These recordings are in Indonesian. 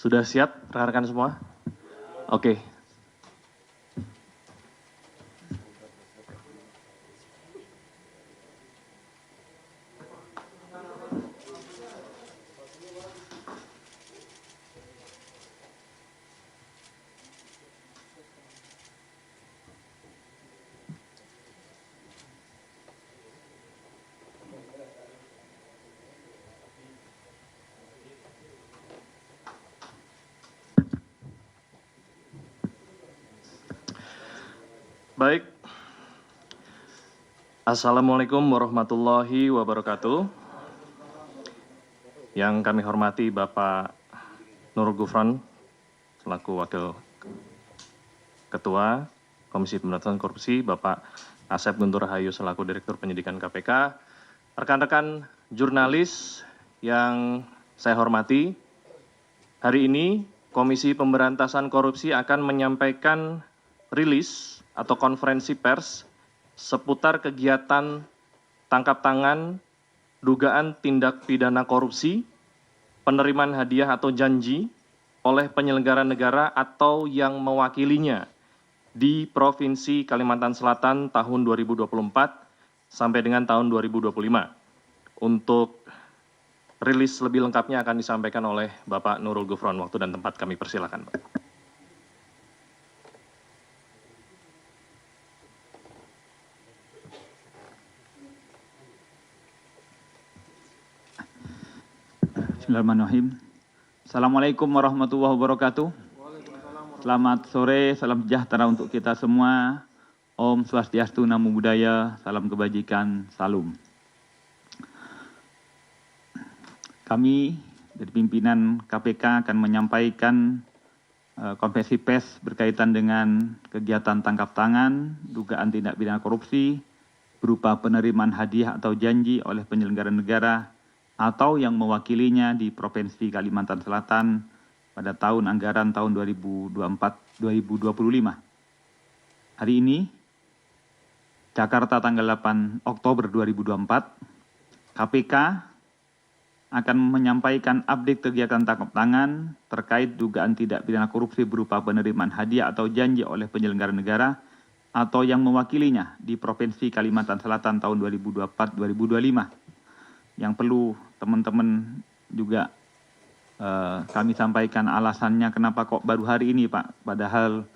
Sudah siap rekan-rekan semua? Oke. Baik. Assalamualaikum warahmatullahi wabarakatuh. Yang kami hormati Bapak Nurul Gufron selaku Wakil Ketua Komisi Pemberantasan Korupsi, Bapak Asep Guntur Rahayu selaku Direktur Penyidikan KPK, rekan-rekan jurnalis yang saya hormati, hari ini Komisi Pemberantasan Korupsi akan menyampaikan rilis atau konferensi pers seputar kegiatan tangkap tangan, dugaan tindak pidana korupsi, penerimaan hadiah atau janji oleh penyelenggara negara atau yang mewakilinya di Provinsi Kalimantan Selatan tahun 2024 sampai dengan tahun 2025. Untuk rilis lebih lengkapnya akan disampaikan oleh Bapak Nurul Gufron. Waktu dan tempat kami persilakan, Pak. Bismillahirrahmanirrahim. Assalamualaikum warahmatullahi wabarakatuh. Selamat sore, salam sejahtera untuk kita semua. Om Swastiastu, Namo Buddhaya, salam kebajikan, salam. Kami dari pimpinan KPK akan menyampaikan konferensi pers berkaitan dengan kegiatan tangkap tangan, dugaan tindak pidana korupsi, berupa penerimaan hadiah atau janji oleh penyelenggara negara atau yang mewakilinya di Provinsi Kalimantan Selatan pada tahun anggaran tahun 2024-2025. Hari ini, Jakarta tanggal 8 Oktober 2024, KPK akan menyampaikan update kegiatan tangkap tangan terkait dugaan tidak pidana korupsi berupa penerimaan hadiah atau janji oleh penyelenggara negara atau yang mewakilinya di Provinsi Kalimantan Selatan tahun 2024-2025. Yang perlu teman-teman juga kami sampaikan alasannya kenapa kok baru hari ini, Pak, padahal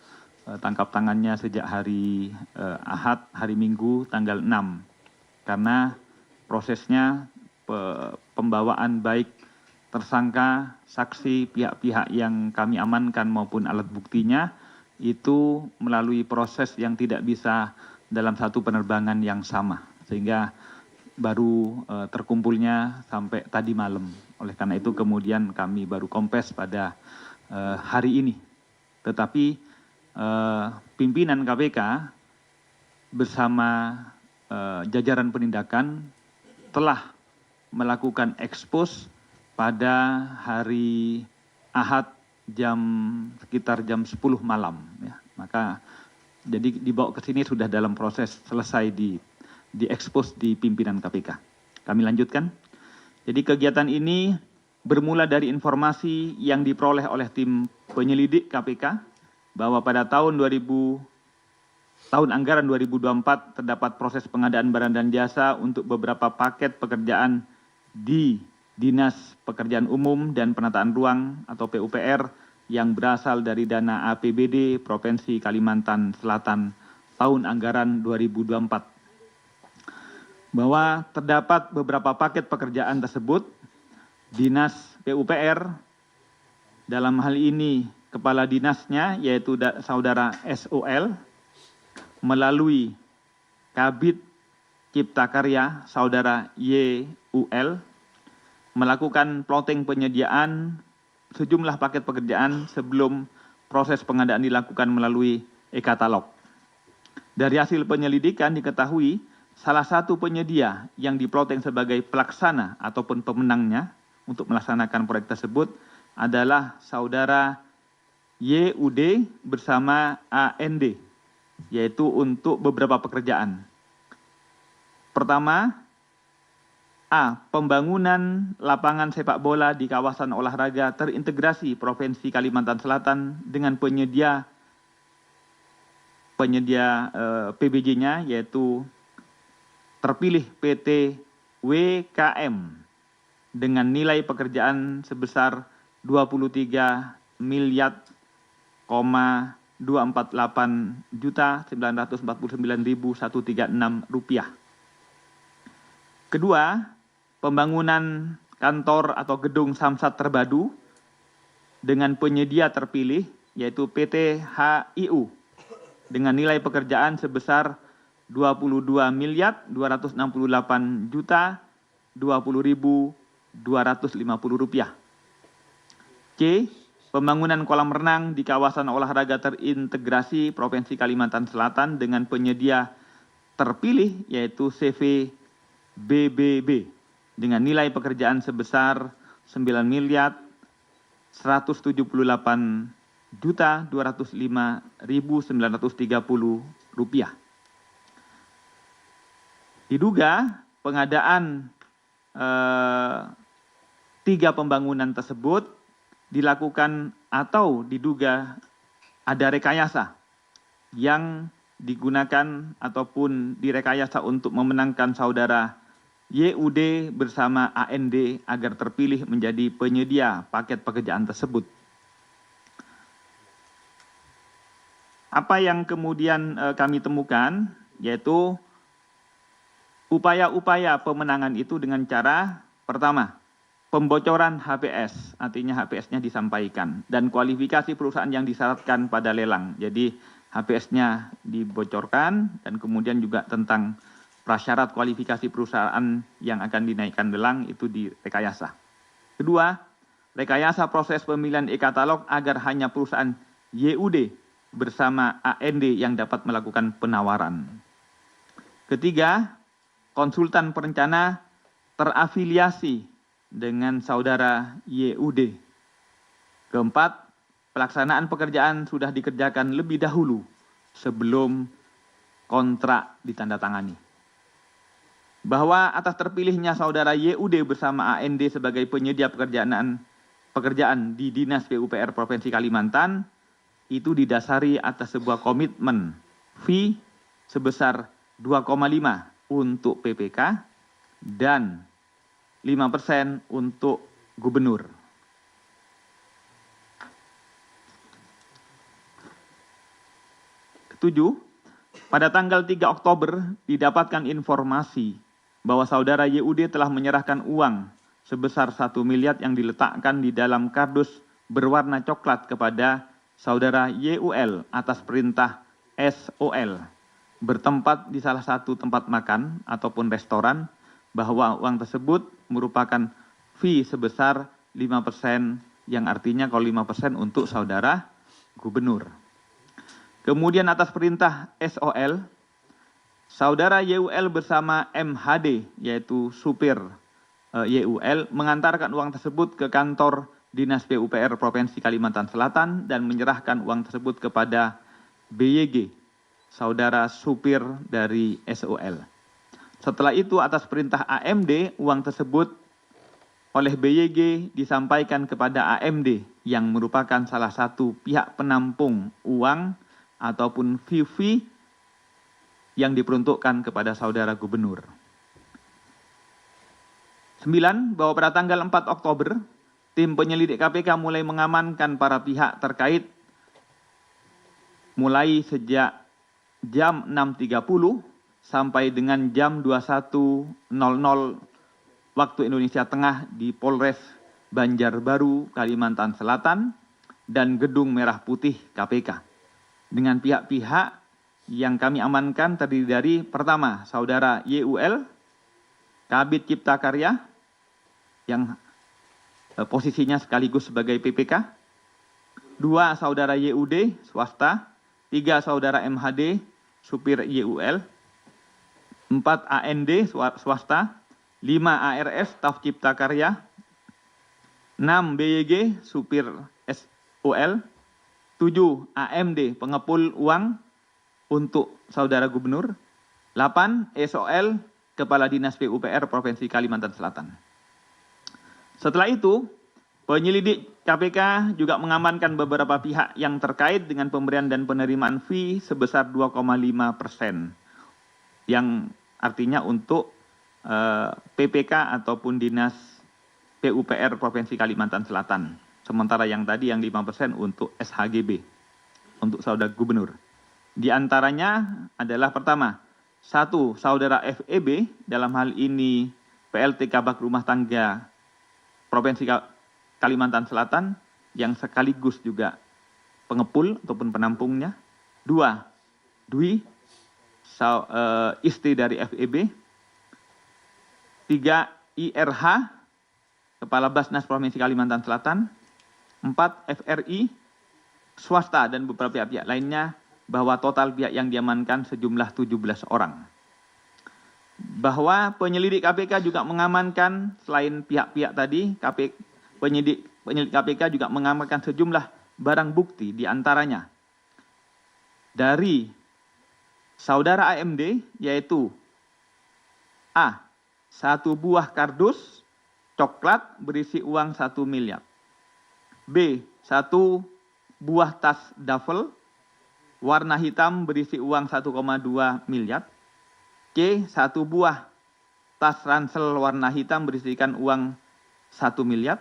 tangkap tangannya sejak hari Ahad, hari Minggu tanggal 6, karena prosesnya pembawaan baik tersangka, saksi, pihak-pihak yang kami amankan maupun alat buktinya itu melalui proses yang tidak bisa dalam satu penerbangan yang sama, sehingga baru terkumpulnya sampai tadi malam. Oleh karena itu kemudian kami baru kompes pada hari ini. Tetapi pimpinan KPK bersama jajaran penindakan telah melakukan ekspos pada hari Ahad sekitar jam 10 malam. Ya. Maka jadi dibawa ke sini sudah dalam proses selesai diekspos di pimpinan KPK. Kami lanjutkan. Jadi kegiatan ini bermula dari informasi yang diperoleh oleh tim penyelidik KPK bahwa pada tahun anggaran 2024 terdapat proses pengadaan barang dan jasa untuk beberapa paket pekerjaan di Dinas Pekerjaan Umum dan Penataan Ruang atau PUPR yang berasal dari dana APBD Provinsi Kalimantan Selatan tahun anggaran 2024. Bahwa terdapat beberapa paket pekerjaan tersebut, Dinas PUPR, dalam hal ini Kepala Dinasnya yaitu Saudara SOL, melalui Kabid Cipta Karya Saudara YUL, melakukan plotting penyediaan sejumlah paket pekerjaan sebelum proses pengadaan dilakukan melalui e-katalog. Dari hasil penyelidikan diketahui salah satu penyedia yang diplotting sebagai pelaksana ataupun pemenangnya untuk melaksanakan proyek tersebut adalah Saudara YUD bersama AND, yaitu untuk beberapa pekerjaan. Pertama, A. Pembangunan lapangan sepak bola di kawasan olahraga terintegrasi Provinsi Kalimantan Selatan dengan penyedia PBJ-nya, yaitu terpilih PT WKM dengan nilai pekerjaan sebesar 23.248.949.136 rupiah. Kedua, pembangunan kantor atau gedung Samsat Terpadu dengan penyedia terpilih, yaitu PT HIU dengan nilai pekerjaan sebesar 22.268.20.250 rupiah. C. Pembangunan kolam renang di kawasan olahraga terintegrasi Provinsi Kalimantan Selatan dengan penyedia terpilih, yaitu CVBBB dengan nilai pekerjaan sebesar 9.178.205.930 rupiah. Diduga pengadaan 3 pembangunan tersebut dilakukan atau diduga ada rekayasa yang digunakan ataupun direkayasa untuk memenangkan saudara YUD bersama AND agar terpilih menjadi penyedia paket pekerjaan tersebut. Apa yang kemudian kami temukan, yaitu upaya-upaya pemenangan itu dengan cara pertama, pembocoran HPS, artinya HPS-nya disampaikan, dan kualifikasi perusahaan yang disyaratkan pada lelang. Jadi HPS-nya dibocorkan dan kemudian juga tentang prasyarat kualifikasi perusahaan yang akan dinaikkan lelang itu direkayasa. Kedua, rekayasa proses pemilihan e-katalog agar hanya perusahaan YUD bersama AND yang dapat melakukan penawaran. Ketiga, konsultan perencana terafiliasi dengan saudara YUD. Keempat, pelaksanaan pekerjaan sudah dikerjakan lebih dahulu sebelum kontrak ditandatangani. Bahwa atas terpilihnya saudara YUD bersama AND sebagai penyedia pekerjaan di Dinas PUPR Provinsi Kalimantan itu didasari atas sebuah komitmen fee sebesar 2,5 untuk PPK dan 5% untuk gubernur. Ketujuh, pada tanggal 3 Oktober didapatkan informasi bahwa saudara YUD telah menyerahkan uang sebesar 1 miliar yang diletakkan di dalam kardus berwarna coklat kepada saudara YUL atas perintah SOL bertempat di salah satu tempat makan ataupun restoran, bahwa uang tersebut merupakan fee sebesar 5%, yang artinya kalau 5% untuk saudara gubernur. Kemudian atas perintah SOL, saudara YUL bersama MHD, yaitu supir YUL, mengantarkan uang tersebut ke kantor Dinas PUPR Provinsi Kalimantan Selatan dan menyerahkan uang tersebut kepada BYG, saudara supir dari SOL. Setelah itu atas perintah AMD, uang tersebut oleh BYG disampaikan kepada AMD yang merupakan salah satu pihak penampung uang ataupun fee yang diperuntukkan kepada saudara gubernur. 9. Bahwa pada tanggal 4 Oktober, tim penyelidik KPK mulai mengamankan para pihak terkait mulai sejak jam 6.30 sampai dengan jam 21.00 waktu Indonesia Tengah di Polres Banjarbaru, Kalimantan Selatan dan Gedung Merah Putih KPK. Dengan pihak-pihak yang kami amankan terdiri dari pertama, saudara YUL, Kabid Cipta Karya, yang posisinya sekaligus sebagai PPK. 2, saudara YUD, swasta. 3, saudara MHD, supir YUL. 4, AND, swasta. 5, ARS, staf Cipta Karya. 6, BYG, supir SOL. 7, AMD, pengepul uang untuk saudara gubernur. 8, SOL, Kepala Dinas PUPR Provinsi Kalimantan Selatan. Setelah itu, penyelidik KPK juga mengamankan beberapa pihak yang terkait dengan pemberian dan penerimaan fee sebesar 2,5%, yang artinya untuk PPK ataupun Dinas PUPR Provinsi Kalimantan Selatan. Sementara yang tadi yang 5% untuk SHGB, untuk saudara gubernur. Di antaranya adalah pertama, 1. Saudara FEB, dalam hal ini PLT Kabak Rumah Tangga Provinsi Kalimantan Selatan, yang sekaligus juga pengepul ataupun penampungnya. 2. Dwi, istri dari FEB. 3. IRH, Kepala Basnas Provinsi Kalimantan Selatan. 4. FRI, swasta dan beberapa pihak-pihak lainnya, bahwa total pihak yang diamankan sejumlah 17 orang. Bahwa penyelidik KPK juga mengamankan, selain pihak-pihak tadi, penyelidik KPK juga mengamankan sejumlah barang bukti, diantaranya dari saudara AMD, yaitu A. 1 buah kardus coklat berisi uang 1 miliar. B. 1 buah tas duffel warna hitam berisi uang 1,2 miliar. C. 1 buah tas ransel warna hitam berisikan uang 1 miliar.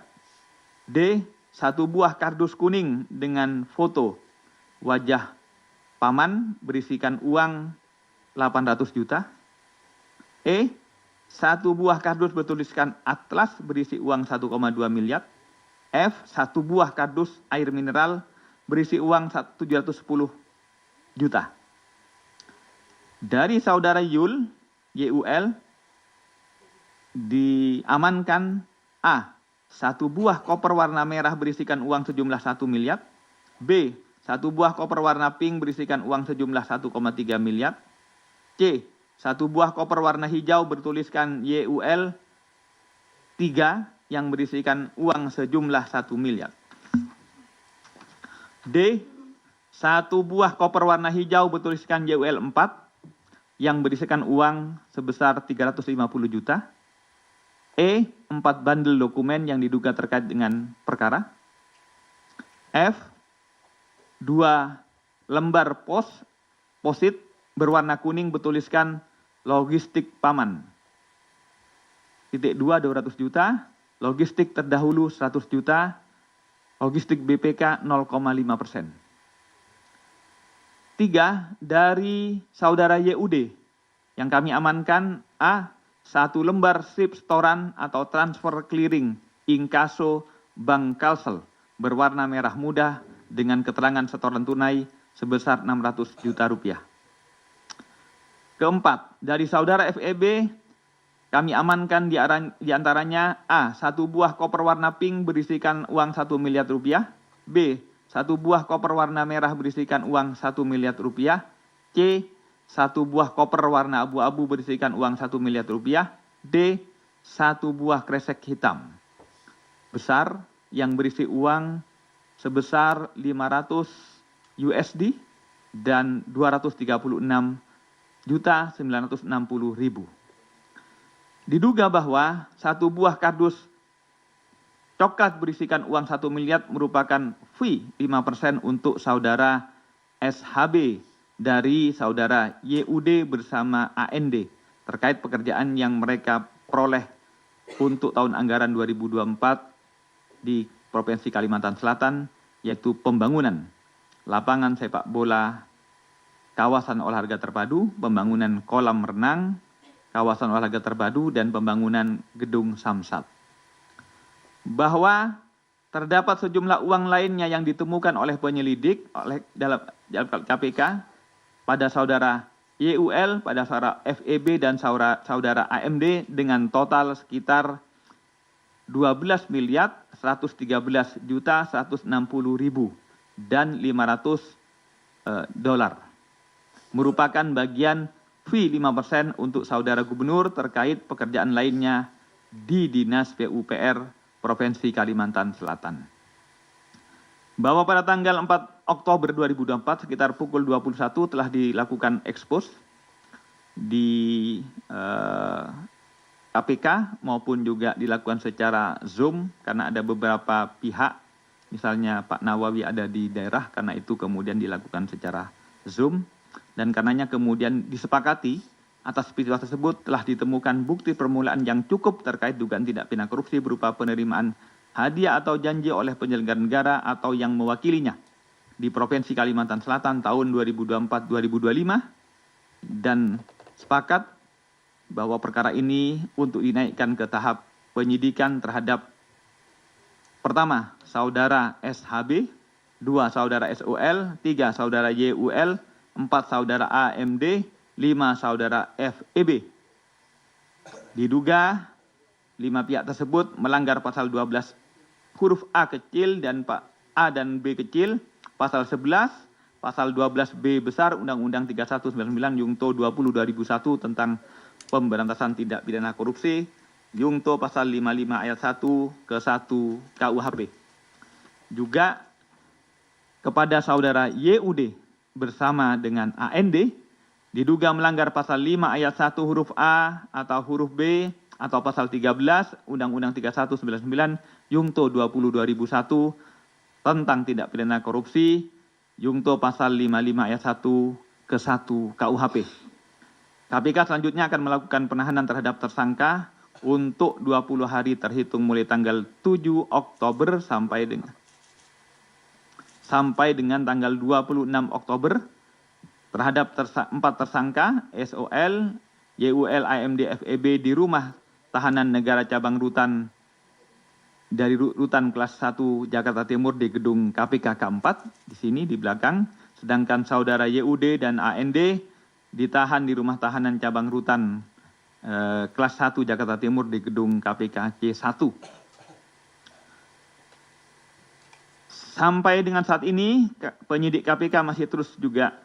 D. 1 buah kardus kuning dengan foto wajah paman berisikan uang 800 juta. E. 1 buah kardus bertuliskan Atlas berisi uang 1,2 miliar. F. 1 buah kardus air mineral berisi uang 710 juta. Dari saudara YUL diamankan A. 1 buah koper warna merah berisikan uang sejumlah 1 miliar. B. 1 buah koper warna pink berisikan uang sejumlah 1,3 miliar. C. 1 buah koper warna hijau bertuliskan YUL 3 yang berisikan uang sejumlah 1 miliar. D. 1 buah koper warna hijau bertuliskan YUL 4 yang berisikan uang sebesar 350 juta. E. 4 bundle dokumen yang diduga terkait dengan perkara. F. 2 lembar posit berwarna kuning bertuliskan logistik paman. Titik 2 200 juta, logistik terdahulu 100 juta, logistik BPK 0,5%. 3. Dari saudara YUD yang kami amankan A. 1 lembar slip setoran atau transfer clearing inkaso Bank Kalsel berwarna merah muda dengan keterangan setoran tunai sebesar 600 juta rupiah. Keempat, dari saudara FEB kami amankan di antaranya A. 1 buah koper warna pink berisikan uang 1 miliar rupiah. B. 1 buah koper warna merah berisikan uang 1 miliar rupiah. C. 1 buah koper warna abu-abu berisikan uang 1 miliar rupiah. D. 1 buah kresek hitam besar yang berisi uang sebesar 500 USD dan 236.960.000. Diduga bahwa 1 buah kardus coklat berisikan uang 1 miliar merupakan fee 5% untuk saudara SHB dari saudara YUD bersama AND terkait pekerjaan yang mereka peroleh untuk tahun anggaran 2024 di Provinsi Kalimantan Selatan, yaitu pembangunan lapangan sepak bola, kawasan olahraga terpadu, pembangunan kolam renang, kawasan olahraga terpadu, dan pembangunan gedung Samsat. Bahwa terdapat sejumlah uang lainnya yang ditemukan oleh penyelidik dalam KPK pada saudara YUL, pada saudara FEB, dan saudara AMD dengan total sekitar 12.113.160.000 dan 500 dolar. Merupakan bagian fee 5% untuk saudara gubernur terkait pekerjaan lainnya di Dinas PUPR Provinsi Kalimantan Selatan. Bahwa pada tanggal 4 Oktober 2024 sekitar pukul 21 telah dilakukan ekspos di KPK maupun juga dilakukan secara Zoom karena ada beberapa pihak, misalnya Pak Nawawi ada di daerah, karena itu kemudian dilakukan secara Zoom. Dan karenanya kemudian disepakati atas peristiwa tersebut telah ditemukan bukti permulaan yang cukup terkait dugaan tindak pidana korupsi berupa penerimaan hadiah atau janji oleh penyelenggara negara atau yang mewakilinya di Provinsi Kalimantan Selatan tahun 2024-2025, dan sepakat bahwa perkara ini untuk dinaikkan ke tahap penyidikan terhadap pertama, saudara SHB, 2, saudara SOL, 3, saudara YUL, 4, saudara AMD, 5, saudara FEB. Diduga 5 pihak tersebut melanggar pasal 12 huruf A kecil dan A dan B kecil, pasal 11, pasal 12B besar Undang-Undang 3199 Yungto 20/2001 tentang pemberantasan tindak pidana korupsi, Yungto pasal 55 ayat 1 ke 1 KUHP. Juga kepada saudara YUD bersama dengan AND diduga melanggar pasal 5 ayat 1 huruf A atau huruf B atau pasal 13 Undang-Undang 3199 Yungto 20/2001 tentang tindak pidana korupsi, Yungto pasal 55 ayat 1 ke 1 KUHP. KPK selanjutnya akan melakukan penahanan terhadap tersangka untuk 20 hari terhitung mulai tanggal 7 Oktober sampai dengan tanggal 26 Oktober terhadap 4 tersangka SOL, YUL, AMD, FEB di rumah tahanan negara cabang rutan dari rutan kelas 1 Jakarta Timur di gedung KPK K4 di sini di belakang, sedangkan saudara YUD dan AND ditahan di rumah tahanan cabang rutan kelas 1 Jakarta Timur di gedung KPK C1. Sampai dengan saat ini penyidik KPK masih terus juga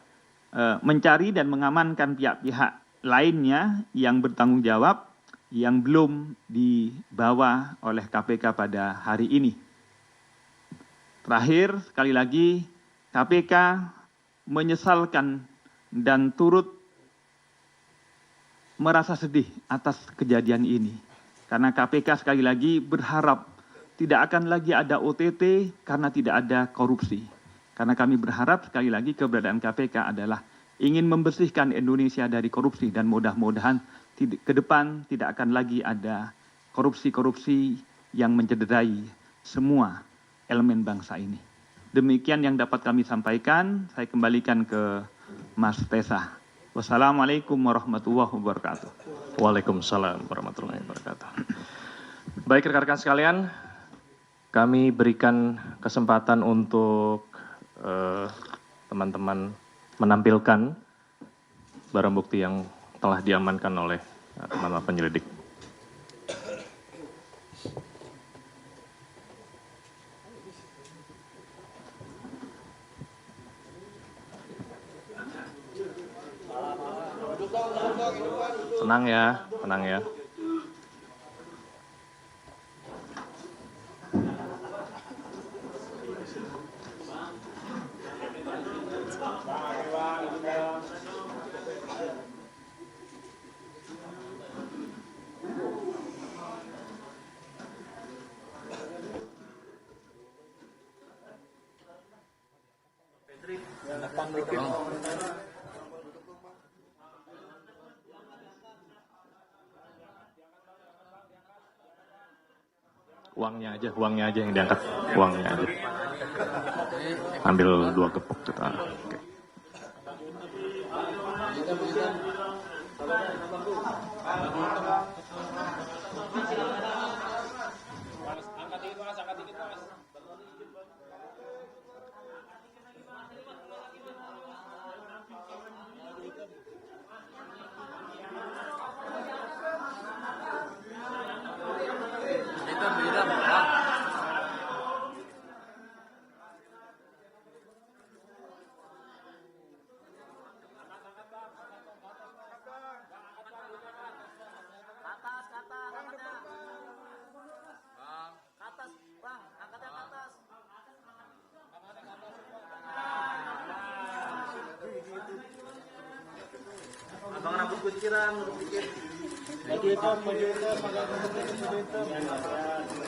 mencari dan mengamankan pihak-pihak lainnya yang bertanggung jawab yang belum dibawa oleh KPK pada hari ini. Terakhir, sekali lagi, KPK menyesalkan dan turut merasa sedih atas kejadian ini. Karena KPK sekali lagi berharap tidak akan lagi ada OTT karena tidak ada korupsi. Karena kami berharap sekali lagi keberadaan KPK adalah ingin membersihkan Indonesia dari korupsi dan mudah-mudahan ke depan tidak akan lagi ada korupsi-korupsi yang mencederai semua elemen bangsa ini. Demikian yang dapat kami sampaikan. Saya kembalikan ke Mas Tesa. Wassalamualaikum warahmatullahi wabarakatuh. Waalaikumsalam warahmatullahi wabarakatuh. Baik rekan-rekan sekalian, kami berikan kesempatan untuk teman-teman menampilkan barang bukti yang telah diamankan oleh teman-teman penyelidik. Tenang ya, tenang ya. Uangnya aja yang diangkat, uangnya aja. Ambil 2 gepok kita. Oke.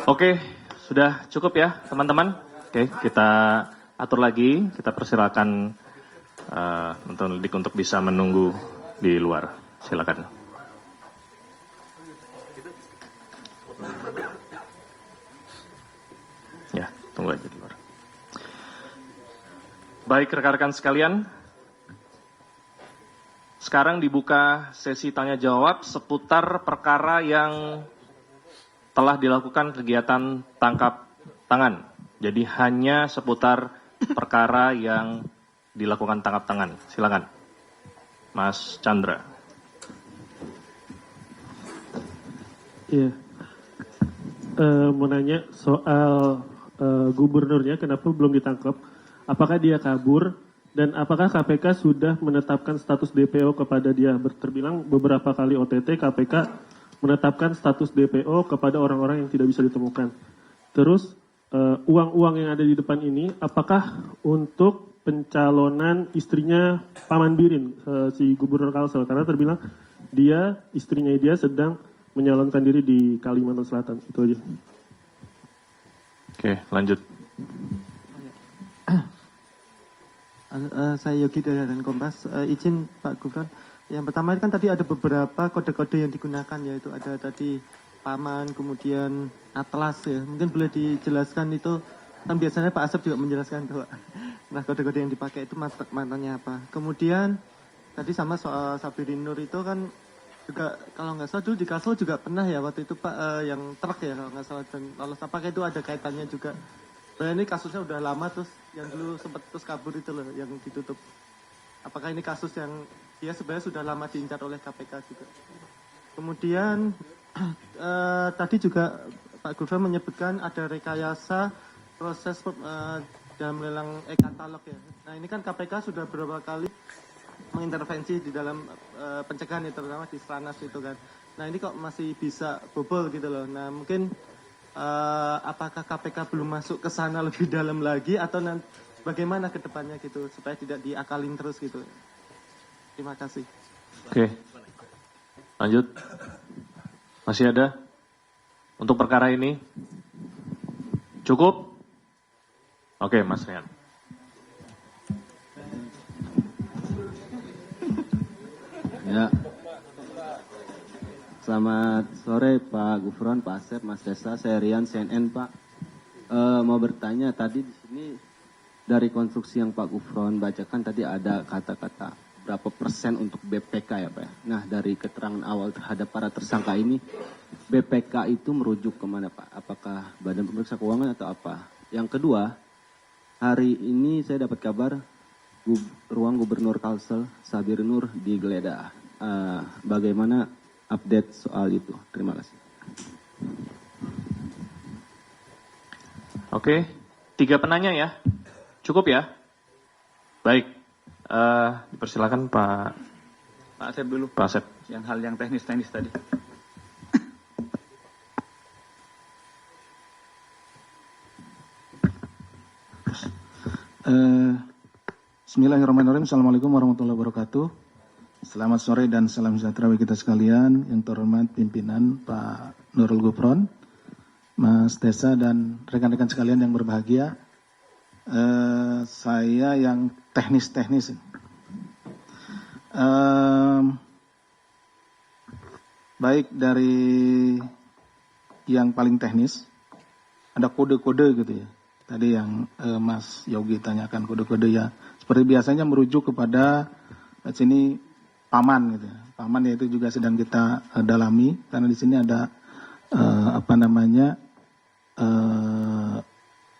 Oke, sudah cukup ya teman-teman. Oke, kita atur lagi, kita persilakan untuk bisa menunggu di luar. Silakan. Ya, tunggu aja di luar. Baik rekan-rekan sekalian, sekarang dibuka sesi tanya jawab seputar perkara yang telah dilakukan kegiatan tangkap tangan. Jadi hanya seputar perkara yang dilakukan tangkap tangan. Silakan, Mas Chandra. Iya, mau nanya soal gubernurnya kenapa belum ditangkap? Apakah dia kabur? Dan apakah KPK sudah menetapkan status DPO kepada dia? Terbilang beberapa kali OTT KPK menetapkan status DPO kepada orang-orang yang tidak bisa ditemukan. Terus uang-uang yang ada di depan ini apakah untuk pencalonan istrinya Paman Birin, si Gubernur Kalsel? Karena terbilang istrinya dia sedang menyalonkan diri di Kalimantan Selatan. Itu aja. Oke, lanjut. Saya Yogi dari Harian Kompas. Izin Pak Gufron. Yang pertama kan tadi ada beberapa kode-kode yang digunakan, yaitu ada tadi Paman, kemudian Atlas ya. Mungkin boleh dijelaskan itu, kan biasanya Pak Asep juga menjelaskan bahwa nah kode-kode yang dipakai itu mantannya apa. Kemudian tadi sama soal Sabirin Nur itu kan juga kalau nggak salah dulu di Kalsel juga pernah ya waktu itu Pak yang truk ya kalau nggak salah, dan lolos apakah itu ada kaitannya juga? Ini kasusnya udah lama, terus yang dulu sempat terus kabur itu loh yang ditutup. Apakah ini kasus yang dia sebenarnya sudah lama diincar oleh KPK juga? Kemudian tadi juga Pak Gufron menyebutkan ada rekayasa proses dalam lelang e-katalog ya. Nah ini kan KPK sudah beberapa kali mengintervensi di dalam pencegahan, terutama di Stranas itu kan. Nah ini kok masih bisa bobol gitu loh. Nah mungkin apakah KPK belum masuk ke sana lebih dalam lagi, atau nanti bagaimana ke depannya gitu supaya tidak diakalin terus gitu. Terima kasih. Oke, lanjut. Masih ada untuk perkara ini? Cukup? Oke, Mas Rian. Ya. Selamat sore Pak Gufron, Pak Asep, Mas Desa, saya Rian CNN Pak. Mau bertanya tadi di sini dari konstruksi yang Pak Gufron bacakan tadi ada kata-kata berapa persen untuk BPK ya Pak. Nah dari keterangan awal terhadap para tersangka ini, BPK itu merujuk kemana Pak? Apakah Badan Pemeriksa Keuangan atau apa? Yang kedua, hari ini saya dapat kabar ruang Gubernur Kalsel Sabirin Nur digeledah. Bagaimana update soal itu? Terima kasih. Oke, 3 penanya ya. Cukup ya? Baik, dipersilakan Pak Asep dulu. Pak Asep. Yang hal yang teknis-teknis tadi. Bismillahirrahmanirrahim. Assalamualaikum warahmatullahi wabarakatuh. Selamat sore dan salam sejahtera bagi kita sekalian. Yang terhormat pimpinan Pak Nurul Gufron, Mas Desa, dan rekan-rekan sekalian yang berbahagia. Saya yang teknis-teknis. Baik dari yang paling teknis, ada kode-kode gitu ya. Tadi yang Mas Yogi tanyakan kode-kode ya. Seperti biasanya merujuk kepada sini Paman gitu. Paman yaitu juga sedang kita dalami karena di sini ada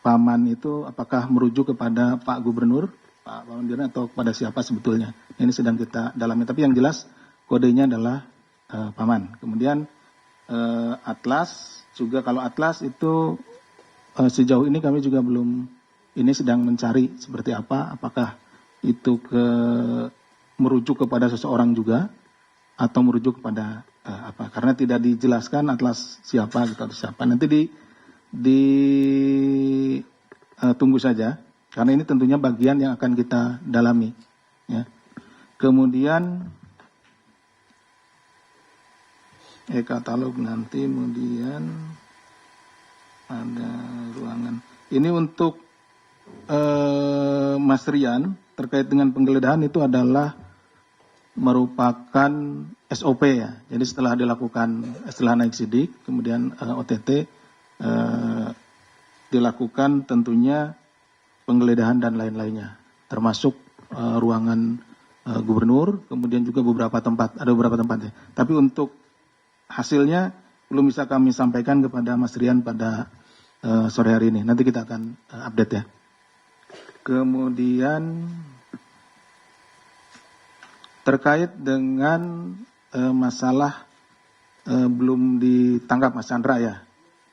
Paman itu apakah merujuk kepada Pak Gubernur, Pak Paman Birin, atau kepada siapa sebetulnya. Ini sedang kita dalami, tapi yang jelas kodenya adalah Paman. Kemudian Atlas juga, kalau Atlas itu sejauh ini kami juga belum, ini sedang mencari seperti apa, apakah itu merujuk kepada seseorang juga atau merujuk kepada apa, karena tidak dijelaskan Atlas siapa gitu atau siapa. Nanti tunggu saja, karena ini tentunya bagian yang akan kita dalami ya. Kemudian e-katalog nanti, kemudian ada ruangan. Ini untuk Mas Rian terkait dengan penggeledahan itu adalah merupakan SOP ya. Jadi setelah naik sidik, kemudian OTT dilakukan tentunya penggeledahan dan lain-lainnya, termasuk ruangan gubernur, kemudian juga ada beberapa tempat ya. Tapi untuk hasilnya belum bisa kami sampaikan kepada Mas Rian pada sore hari ini. Nanti kita akan update ya. Kemudian terkait dengan masalah belum ditangkap Mas Chandra ya.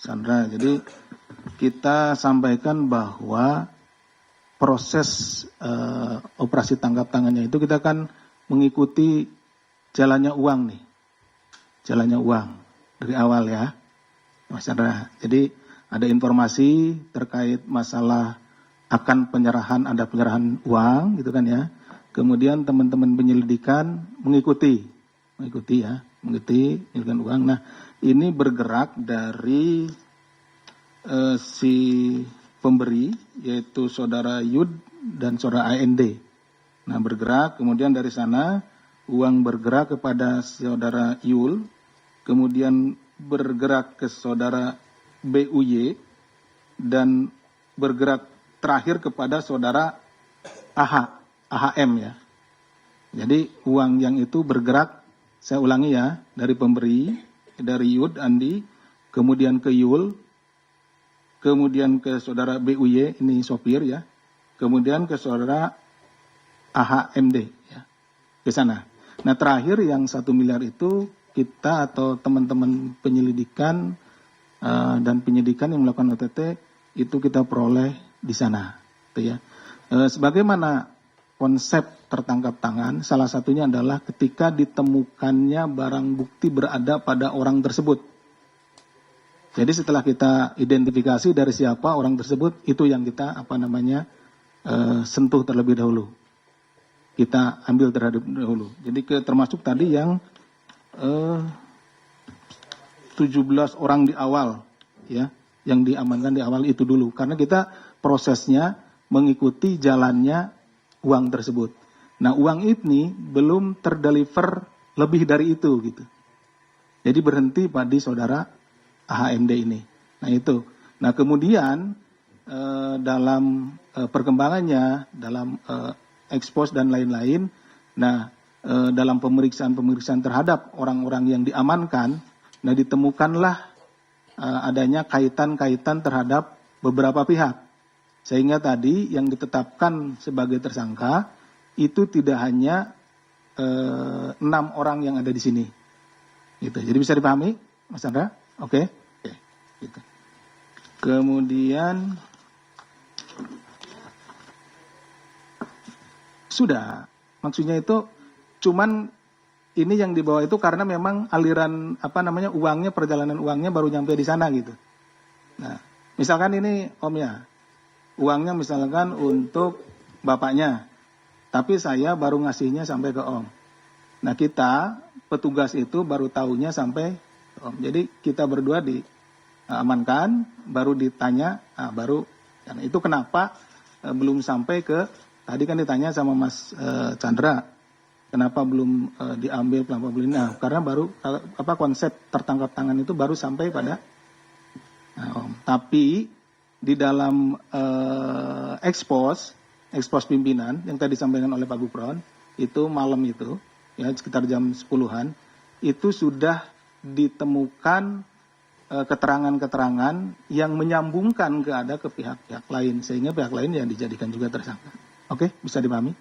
Chandra, jadi kita sampaikan bahwa proses operasi tangkap tangannya itu kita kan mengikuti jalannya uang nih. Jalannya uang dari awal ya, Mas Chandra. Jadi ada informasi terkait masalah akan ada penyerahan uang gitu kan ya. Kemudian teman-teman penyelidikan mengikuti penyelidikan uang. Nah, ini bergerak dari si pemberi, yaitu saudara Yud dan saudara AND. Nah, bergerak, kemudian dari sana uang bergerak kepada saudara Yul, kemudian bergerak ke saudara BUY, dan bergerak terakhir kepada saudara AHM ya. Jadi uang yang itu bergerak, saya ulangi ya, dari pemberi, dari Yud, Andi, kemudian ke Yul, kemudian ke saudara BUY, ini sopir ya, kemudian ke saudara AHMD ya, ke sana. Nah, terakhir yang 1 miliar itu kita atau teman-teman penyelidikan dan penyidikan yang melakukan OTT itu kita peroleh di sana, gitu ya. Sebagaimana konsep tertangkap tangan, salah satunya adalah ketika ditemukannya barang bukti berada pada orang tersebut. Jadi setelah kita identifikasi dari siapa orang tersebut, itu yang kita sentuh terlebih dahulu. Kita ambil terhadap dahulu. Jadi termasuk tadi yang 17 orang di awal ya, yang diamankan di awal itu dulu, karena kita prosesnya mengikuti jalannya uang tersebut. Nah, uang ini belum terdeliver lebih dari itu gitu. Jadi berhenti pada saudara AHMD ini. Nah, itu. Nah, kemudian dalam perkembangannya, dalam ekspos dan lain-lain, nah dalam pemeriksaan terhadap orang-orang yang diamankan, nah ditemukanlah adanya kaitan-kaitan terhadap beberapa pihak. Sehingga tadi yang ditetapkan sebagai tersangka itu tidak hanya 6 orang yang ada di sini. Gitu. Jadi bisa dipahami, Mas Chandra? Oke. Gitu. Kemudian sudah, maksudnya itu cuman ini yang dibawa itu karena memang aliran uangnya, perjalanan uangnya baru nyampe di sana gitu. Nah, misalkan ini Om ya, uangnya misalkan untuk bapaknya, tapi saya baru ngasihnya sampai ke Om. Nah, kita petugas itu baru tahunya sampai ke Om. Jadi kita berdua diamankan, baru ditanya, baru. Dan itu kenapa belum sampai ke, tadi kan ditanya sama Mas Chandra, kenapa belum diambil pelan-pelan beli? Nah, karena baru konsep tertangkap tangan itu baru sampai pada Om. Tapi di dalam ekspos pimpinan yang tadi disampaikan oleh Pak Gufron itu malam itu ya sekitar jam 10-an itu sudah ditemukan keterangan-keterangan yang menyambungkan ke pihak-pihak lain, sehingga pihak lain yang dijadikan juga tersangka. Oke, bisa dipahami?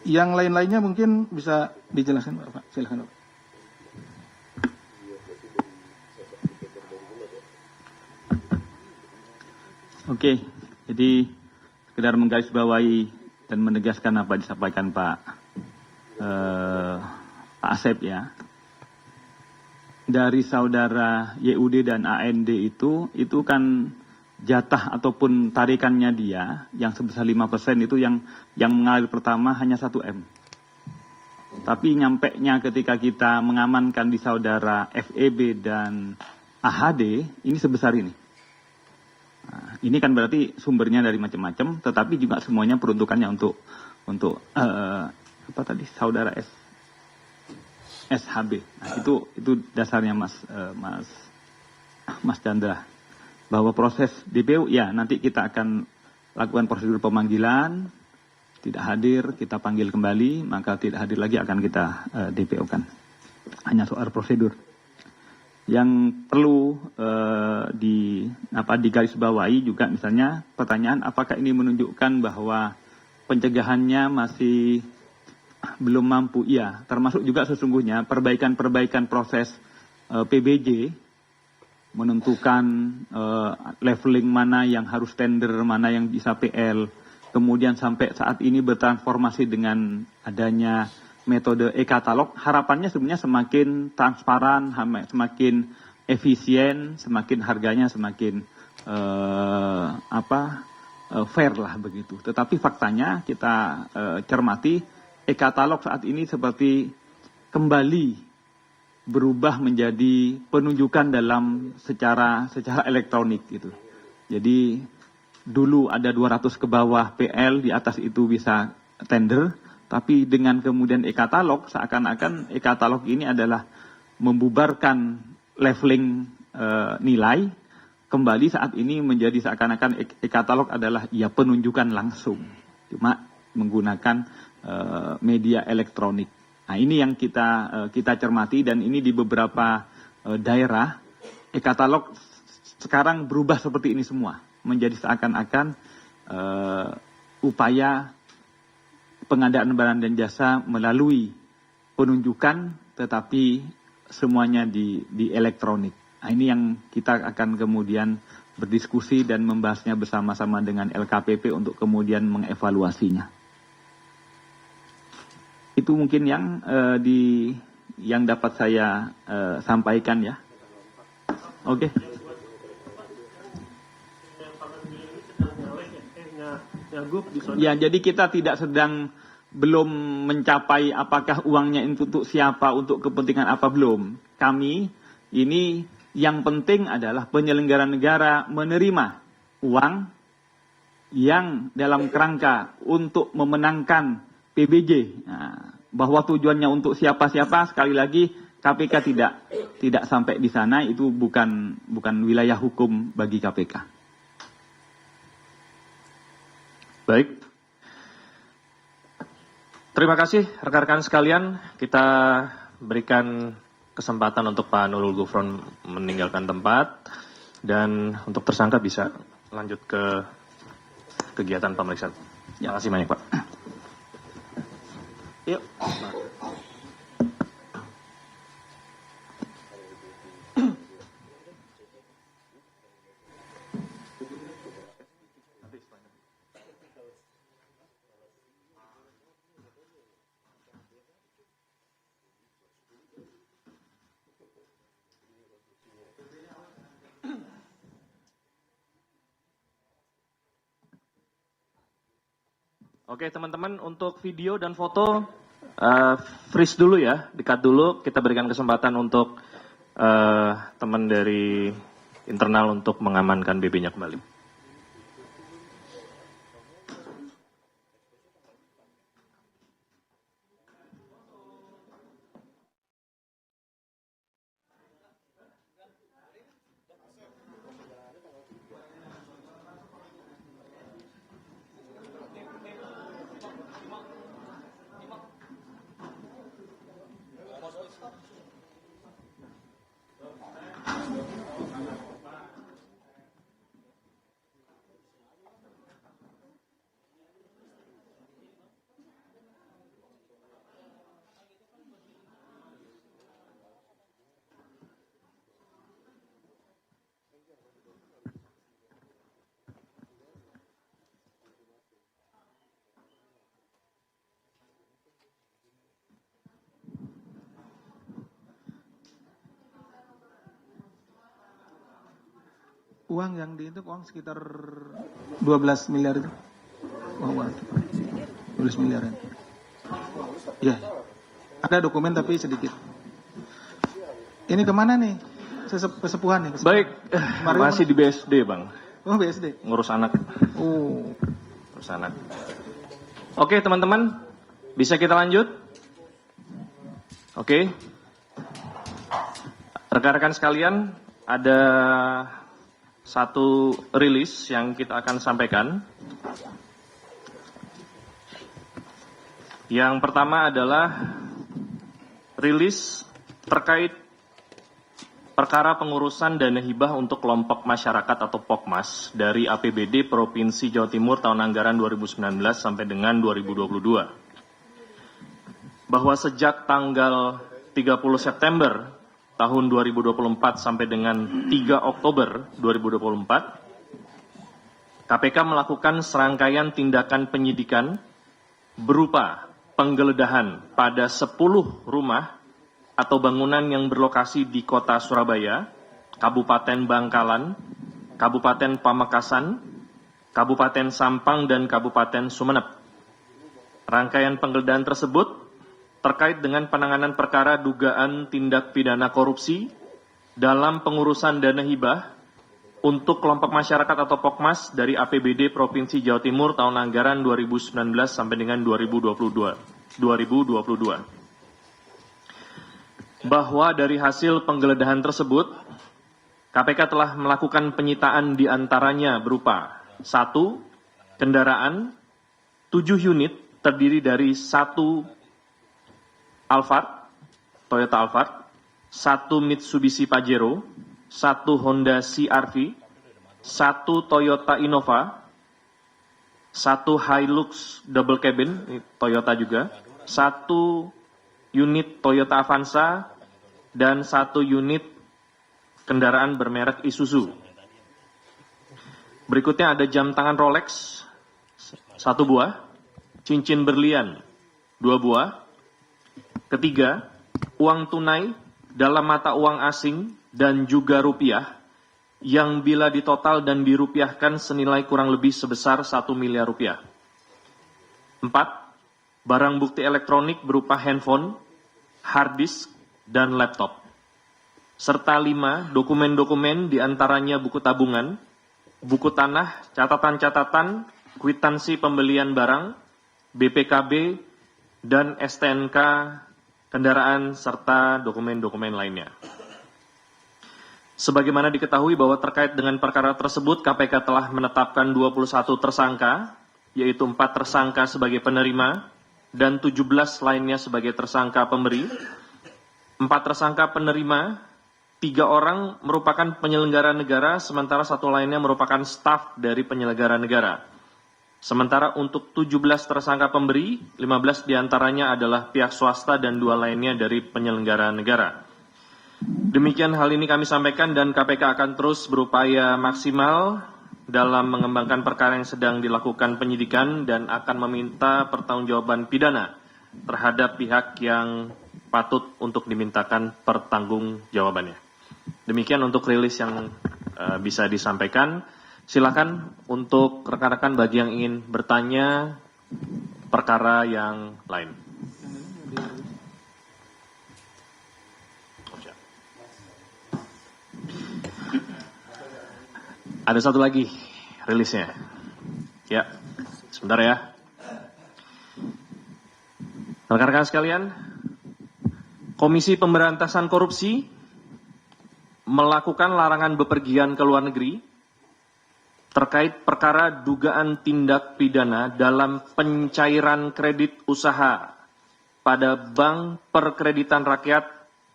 Yang lain-lainnya mungkin bisa dijelaskan Pak. Silakan Pak. Oke, jadi sekedar menggarisbawahi dan menegaskan apa disampaikan Pak Asep ya. Dari saudara YUD dan AND itu kan jatah ataupun tarikannya dia yang sebesar 5% itu yang mengalir pertama hanya 1 M. Tapi nyampeknya ketika kita mengamankan di saudara FEB dan AHD, ini sebesar ini. Nah, ini kan berarti sumbernya dari macam-macam, tetapi juga semuanya peruntukannya untuk saudara SHB. Nah, itu dasarnya Mas Chandra. Bahwa proses DPO, ya nanti kita akan lakukan prosedur pemanggilan. Tidak hadir, kita panggil kembali, maka tidak hadir lagi akan kita DPO-kan. Hanya soal prosedur. Yang perlu digarisbawahi juga misalnya pertanyaan apakah ini menunjukkan bahwa pencegahannya masih belum mampu? Iya, termasuk juga sesungguhnya perbaikan proses PBJ, menentukan leveling mana yang harus tender, mana yang bisa PL. Kemudian sampai saat ini bertransformasi dengan adanya metode e-katalog, harapannya sebenarnya semakin transparan, semakin efisien, semakin harganya semakin fair lah begitu. Tetapi faktanya kita cermati e-katalog saat ini seperti kembali berubah menjadi penunjukan dalam secara elektronik gitu. Jadi dulu ada 200 ke bawah PL, di atas itu bisa tender, tapi dengan kemudian e-katalog, seakan-akan e-katalog ini adalah membubarkan leveling nilai, kembali saat ini menjadi seakan-akan e-katalog adalah ya penunjukan langsung, cuma menggunakan media elektronik. Nah ini yang kita cermati, dan ini di beberapa daerah, e-katalog sekarang berubah seperti ini semua. Menjadi seakan-akan upaya pengadaan barang dan jasa melalui penunjukan, tetapi semuanya di elektronik. Nah, ini yang kita akan kemudian berdiskusi dan membahasnya bersama-sama dengan LKPP untuk kemudian mengevaluasinya. Itu mungkin yang dapat saya sampaikan ya. Oke. Ya, jadi kita tidak belum mencapai apakah uangnya untuk siapa, untuk kepentingan apa, belum. Kami ini yang penting adalah penyelenggara negara menerima uang yang dalam kerangka untuk memenangkan PBJ. Nah, bahwa tujuannya untuk siapa-siapa, sekali lagi KPK tidak sampai di sana, itu bukan wilayah hukum bagi KPK. Baik. Terima kasih rekan-rekan sekalian. Kita berikan kesempatan untuk Pak Nurul Gufron meninggalkan tempat, dan untuk tersangka bisa lanjut ke kegiatan pemeriksaan. Terima kasih banyak, Pak. Yuk. Oke teman-teman, untuk video dan foto freeze dulu ya, di-cut dulu. Kita berikan kesempatan untuk teman dari internal untuk mengamankan BB-nya kembali. Uang yang itu uang sekitar 12 miliar itu. Uang 12 miliar. Ya. Ada dokumen tapi sedikit. Ini kemana nih? Kesepuhan nih. Baik, Kemarin masih di BSD, Bang. Oh, BSD. Ngurus anak. Oh. Ngurus anak. Oke, teman-teman. Bisa kita lanjut? Oke. Rekan-rekan sekalian, ada satu rilis yang kita akan sampaikan. Yang pertama adalah rilis terkait perkara pengurusan dana hibah untuk kelompok masyarakat atau POKMAS dari APBD Provinsi Jawa Timur tahun anggaran 2019 sampai dengan 2022. Bahwa sejak tanggal 30 September tahun 2024 sampai dengan 3 Oktober 2024, KPK melakukan serangkaian tindakan penyidikan berupa penggeledahan pada 10 rumah atau bangunan yang berlokasi di Kota Surabaya, Kabupaten Bangkalan, Kabupaten Pamekasan, Kabupaten Sampang, dan Kabupaten Sumeneb. Rangkaian penggeledahan tersebut terkait dengan penanganan perkara dugaan tindak pidana korupsi dalam pengurusan dana hibah untuk kelompok masyarakat atau POKMAS dari APBD Provinsi Jawa Timur tahun anggaran 2019 sampai dengan 2022. Bahwa dari hasil penggeledahan tersebut, KPK telah melakukan penyitaan diantaranya berupa 1. Kendaraan 7 unit terdiri dari 1 Alphard, Toyota Alphard, 1 Mitsubishi Pajero, 1 Honda CR-V, 1 Toyota Innova, 1 Hilux double cabin, Toyota juga, 1 unit Toyota Avanza, dan 1 unit kendaraan bermerek Isuzu. Berikutnya ada jam tangan Rolex 1 buah, cincin berlian 2 buah. Ketiga, uang tunai dalam mata uang asing dan juga rupiah yang bila ditotal dan dirupiahkan senilai kurang lebih sebesar 1 miliar rupiah. 4. Barang bukti elektronik berupa handphone, hard disk, dan laptop. Serta 5. Dokumen-dokumen diantaranya buku tabungan, buku tanah, catatan-catatan, kwitansi pembelian barang, BPKB, dan STNK kendaraan, serta dokumen-dokumen lainnya. Sebagaimana diketahui bahwa terkait dengan perkara tersebut, KPK telah menetapkan 21 tersangka, yaitu 4 tersangka sebagai penerima, dan 17 lainnya sebagai tersangka pemberi. 4 tersangka penerima, 3 orang merupakan penyelenggara negara, sementara 1 lainnya merupakan staf dari penyelenggara negara. Sementara untuk 17 tersangka pemberi, 15 diantaranya adalah pihak swasta dan 2 lainnya dari penyelenggara negara. Demikian hal ini kami sampaikan, dan KPK akan terus berupaya maksimal dalam mengembangkan perkara yang sedang dilakukan penyidikan dan akan meminta pertanggungjawaban pidana terhadap pihak yang patut untuk dimintakan pertanggungjawabannya. Demikian untuk rilis yang bisa disampaikan. Silakan untuk rekan-rekan bagi yang ingin bertanya perkara yang lain. Ada satu lagi rilisnya. Ya, sebentar ya. Rekan-rekan sekalian, Komisi Pemberantasan Korupsi melakukan larangan bepergian ke luar negeri terkait perkara dugaan tindak pidana dalam pencairan kredit usaha pada Bank Perkreditan Rakyat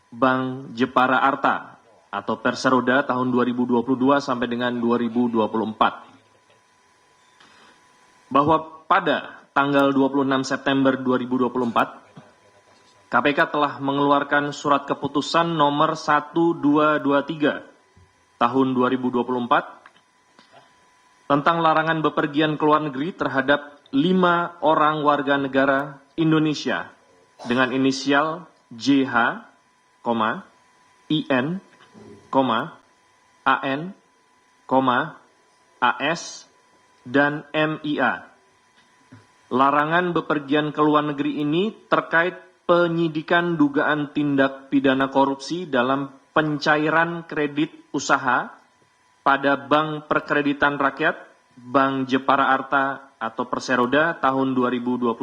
Bank Jepara Arta atau Perseroda tahun 2022 sampai dengan 2024. Bahwa pada tanggal 26 September 2024, KPK telah mengeluarkan surat keputusan nomor 1223 tahun 2024 tentang larangan bepergian ke luar negeri terhadap 5 orang warga negara Indonesia dengan inisial JH, IN, AN, AS, dan MIA. Larangan bepergian ke luar negeri ini terkait penyidikan dugaan tindak pidana korupsi dalam pencairan kredit usaha pada Bank Perkreditan Rakyat, Bank Jepara Arta atau Perseroda tahun 2022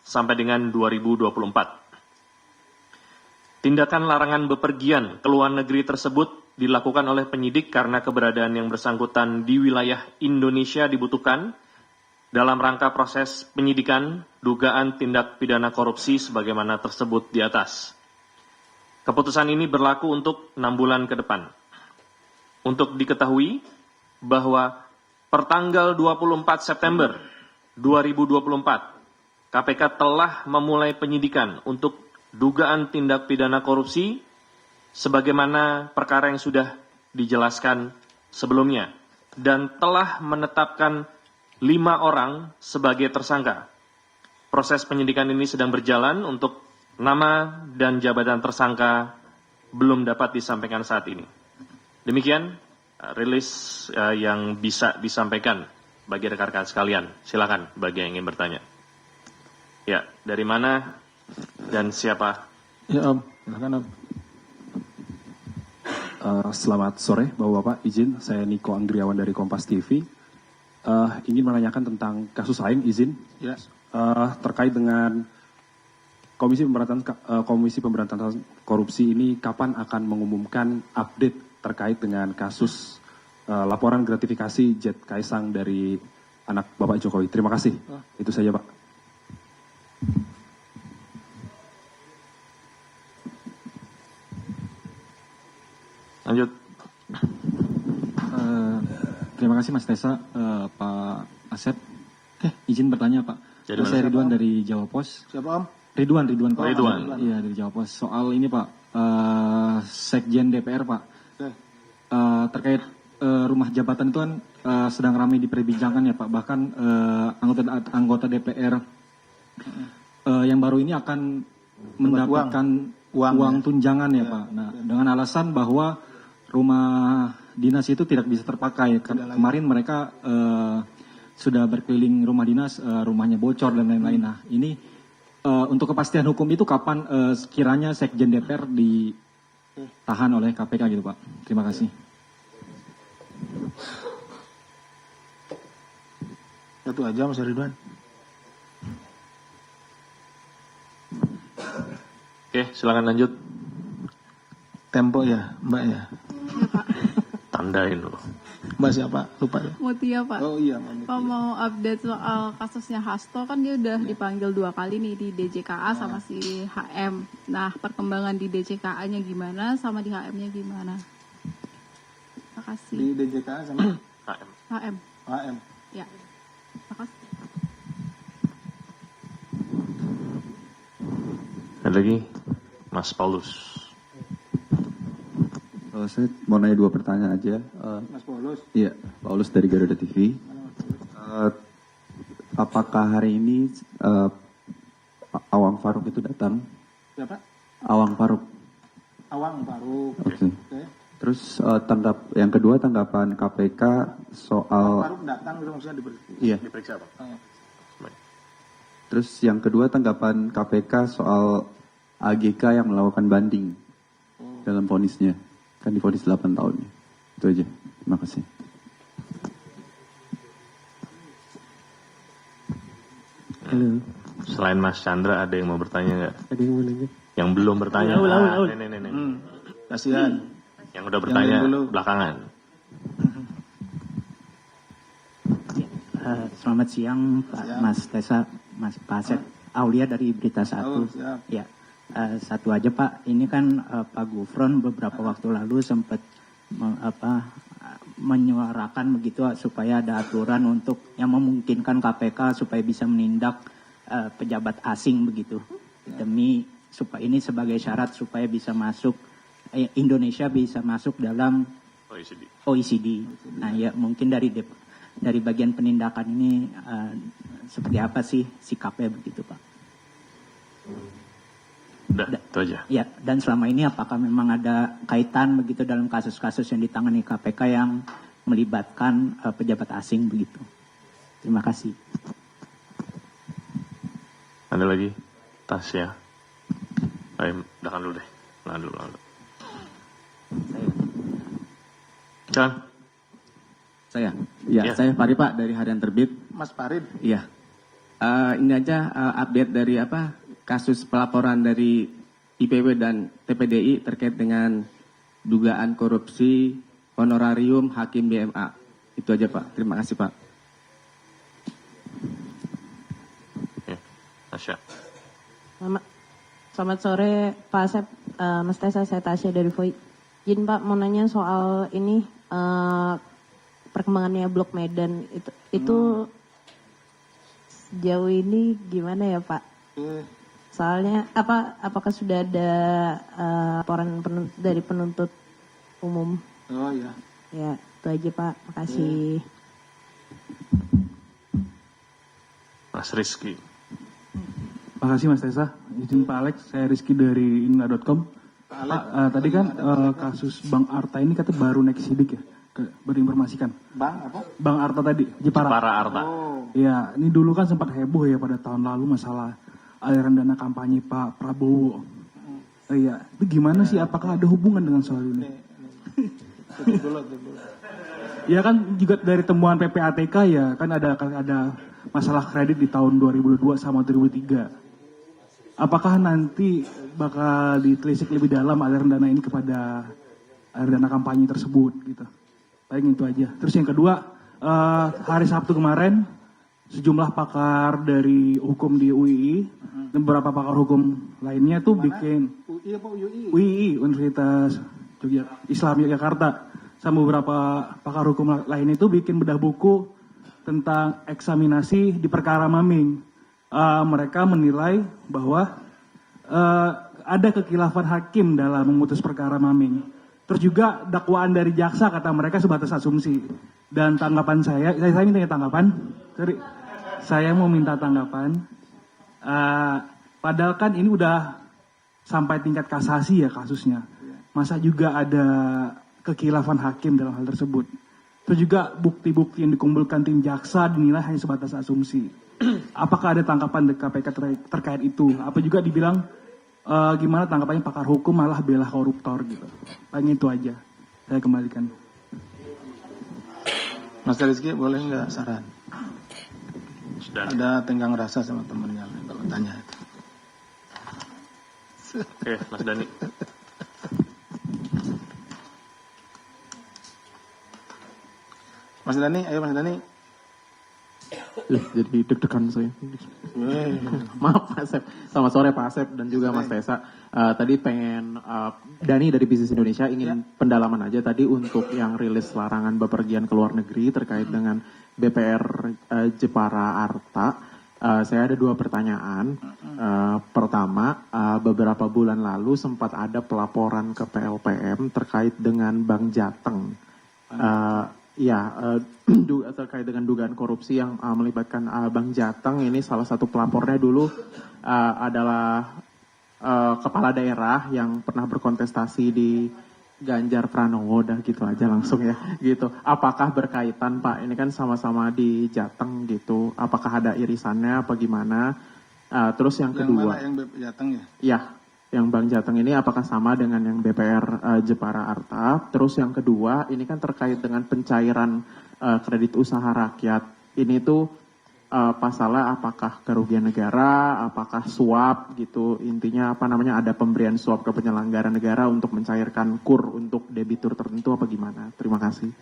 sampai dengan 2024. Tindakan larangan bepergian ke luar negeri tersebut dilakukan oleh penyidik karena keberadaan yang bersangkutan di wilayah Indonesia dibutuhkan dalam rangka proses penyidikan dugaan tindak pidana korupsi sebagaimana tersebut di atas. Keputusan ini berlaku untuk 6 bulan ke depan. Untuk diketahui bahwa pertanggal 24 September 2024, KPK telah memulai penyidikan untuk dugaan tindak pidana korupsi sebagaimana perkara yang sudah dijelaskan sebelumnya dan telah menetapkan 5 orang sebagai tersangka. Proses penyidikan ini sedang berjalan untuk nama dan jabatan tersangka belum dapat disampaikan saat ini. Demikian rilis yang bisa disampaikan bagi rekan-rekan sekalian. Silakan bagi yang ingin bertanya. Ya, dari mana dan siapa? Ya Om, silakan Om. Selamat sore Bapak-Bapak, izin saya Niko Andriawan dari Kompas TV. Ingin menanyakan tentang kasus lain, izin. Ya. Terkait dengan Komisi Pemberantasan Korupsi ini kapan akan mengumumkan update terkait dengan kasus laporan gratifikasi Jet Kaisang dari anak Bapak Jokowi. Terima kasih. Itu saja Pak. Lanjut. Terima kasih Mas Tesa, Pak Asep. Izin bertanya Pak. Jadi Saya Ridwan dari Jawa Pos. Siapa Om? Ridwan Pak. Ridwan. Iya dari Jawa Pos. Soal ini Pak, Sekjen DPR Pak. Terkait rumah jabatan itu kan sedang ramai diperbincangkan ya Pak. Bahkan anggota DPR yang baru ini akan mendapatkan uang tunjangan ya Pak. Nah, dengan alasan bahwa rumah dinas itu tidak bisa terpakai. Kemarin mereka sudah berkeliling rumah dinas, rumahnya bocor dan lain-lain. Nah, ini untuk kepastian hukum itu kapan sekiranya Sekjen DPR ditahan oleh KPK gitu Pak? Terima kasih. Satu aja Mas Ridwan. Oke, silakan lanjut. Tempo ya, Mbak ya. Tandain dulu. Mbak siapa? Lupa ya. Mutia Pak. Oh iya, Mbak. Pak mau update soal kasusnya Hasto, kan dia udah dipanggil 2 kali nih di DJKA sama si HM. Nah, perkembangan di DJKA-nya gimana sama di HM-nya gimana? Makasih. Di DJKA sama HM. HM. Ya. Makasih. Ada lagi? Mas Paulus. Saya mau nanya 2 pertanyaan aja. Mas Paulus. Iya, Paulus dari Garuda TV. Apakah hari ini Awang Faruk itu datang? Siapa? Awang Faruk. Awang Faruk. Oke. Oke. Terus yang kedua tanggapan KPK soal. Faruk datang itu maksudnya Iya. Diperiksa Pak. Terus yang kedua tanggapan KPK soal AGK yang melakukan banding dalam vonisnya. Kan divonis 8 tahun. Itu aja. Terima kasih. Halo. Selain Mas Chandra ada yang mau bertanya nggak? Ada yang mau nanya? Yang belum bertanya. Ulang. Nih. Kasihan. Yang udah bertanya Yang dulu. belakangan. Selamat siang Pak Mas Tesa, Mas Pak Asep. Aulia dari Berita 1. siap. Ya, satu aja Pak. Ini kan Pak Gufron beberapa waktu lalu sempat menyuarakan begitu supaya ada aturan untuk yang memungkinkan KPK supaya bisa menindak pejabat asing begitu. Demi supaya ini sebagai syarat supaya bisa masuk Indonesia bisa masuk dalam OECD. Nah ya mungkin dari bagian penindakan ini seperti apa sih sikapnya begitu Pak? Udah, itu aja. Ya, dan selama ini apakah memang ada kaitan begitu dalam kasus-kasus yang ditangani KPK yang melibatkan pejabat asing begitu? Terima kasih. Ada lagi? Tasya. Tahan dulu deh. Tahan dulu. Jangan. Saya, ya, saya Farid Pak dari Harian Terbit. Mas Farid. Iya. Ini aja update dari kasus pelaporan dari IPW dan TPDI terkait dengan dugaan korupsi honorarium Hakim BMA. Itu aja Pak. Terima kasih Pak. Tasya. Selamat sore Pak Asep, Mas Tessa, saya Tasya dari Voi. Izin Pak mau nanya soal ini perkembangannya Blok Medan itu sejauh ini gimana ya Pak? Soalnya apakah sudah ada laporan dari penuntut umum? Oh iya. Ya itu aja Pak, makasih. Mas Rizky. Makasih Mas Tessa. Izin Pak Alex, saya Rizky dari inla.com. Pak, tadi kan kasus Bang Arta ini katanya baru naik sidik ya, berinformasikan. Bang apa? Bang Arta tadi, Jepara Arta. Iya, ini dulu kan sempat heboh ya pada tahun lalu masalah aliran dana kampanye Pak Prabowo. Iya, itu gimana sih? Apakah ada hubungan dengan soal ini? Ya kan juga dari temuan PPATK ya, kan ada masalah kredit di tahun 2002 sama 2003. Apakah nanti bakal ditelisik lebih dalam aliran dana ini kepada aliran dana kampanye tersebut gitu. Paling itu aja. Terus yang kedua, hari Sabtu kemarin sejumlah pakar dari hukum di UII dan beberapa pakar hukum lainnya tuh bikin UII Universitas Islam Yogyakarta sama beberapa pakar hukum lainnya itu bikin bedah buku tentang eksaminasi di perkara Maming. Mereka menilai bahwa ada kekhilafan hakim dalam memutus perkara Maming. Terus juga dakwaan dari jaksa kata mereka sebatas asumsi. Dan tanggapan saya minta tanggapan. Saya mau minta tanggapan. Padahal kan ini udah sampai tingkat kasasi ya kasusnya. Masa juga ada kekhilafan hakim dalam hal tersebut. Terus juga bukti-bukti yang dikumpulkan tim jaksa dinilai hanya sebatas asumsi. Apakah ada tanggapan dari KPK terkait itu? Apa juga dibilang gimana tanggapannya pakar hukum malah bela koruptor gitu. Paling itu aja. Saya kembalikan. Mas Rizky boleh nggak saran? Sudah. Ada tenggang rasa sama temennya kalau tanya itu. Oke, Mas Dani. Mas Dani, ayo Mas Dani. Jadi deg-degan saya. Maaf Pak Asep. Selamat sore Pak Asep dan juga Mas Tessa. Tadi pengen Dani dari Bisnis Indonesia ingin pendalaman aja tadi untuk yang rilis larangan bepergian ke luar negeri terkait dengan BPR Jepara Arta. Saya ada 2 pertanyaan. Pertama, beberapa bulan lalu sempat ada pelaporan ke PLPM terkait dengan Bank Jateng. Terkait dengan dugaan korupsi yang melibatkan Bank Jateng. Ini salah satu pelapornya dulu adalah kepala daerah yang pernah berkontestasi di Ganjar Pranowo, dah gitu aja langsung ya gitu. Apakah berkaitan Pak? Ini kan sama-sama di Jateng gitu. Apakah ada irisannya apa gimana? Terus yang kedua. Yang mana yang Jateng ya? Iya. Yang Bank Jateng ini apakah sama dengan yang BPR Jepara Arta? Terus yang kedua, ini kan terkait dengan pencairan kredit usaha rakyat. Ini tuh pasalnya apakah kerugian negara, apakah suap gitu. Intinya ada pemberian suap ke penyelenggara negara untuk mencairkan KUR untuk debitur tertentu apa gimana? Terima kasih.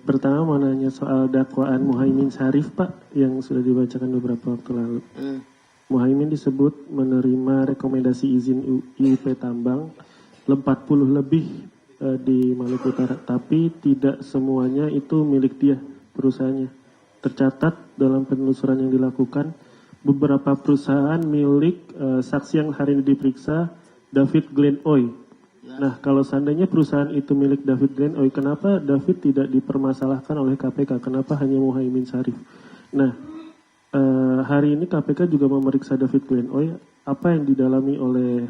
Pertama mau nanya soal dakwaan Muhaimin Syarif Pak yang sudah dibacakan beberapa waktu lalu. Muhaimin disebut menerima rekomendasi izin IUP tambang 40 lebih di Maluku Utara, tapi tidak semuanya itu milik dia perusahaannya. Tercatat dalam penelusuran yang dilakukan beberapa perusahaan milik saksi yang hari ini diperiksa David Glenn Oy. Nah, kalau seandainya perusahaan itu milik David Glenn Oy, kenapa David tidak dipermasalahkan oleh KPK? Kenapa hanya Muhaimin Syarif? Nah, hari ini KPK juga memeriksa David Glenn Oy. Apa yang didalami oleh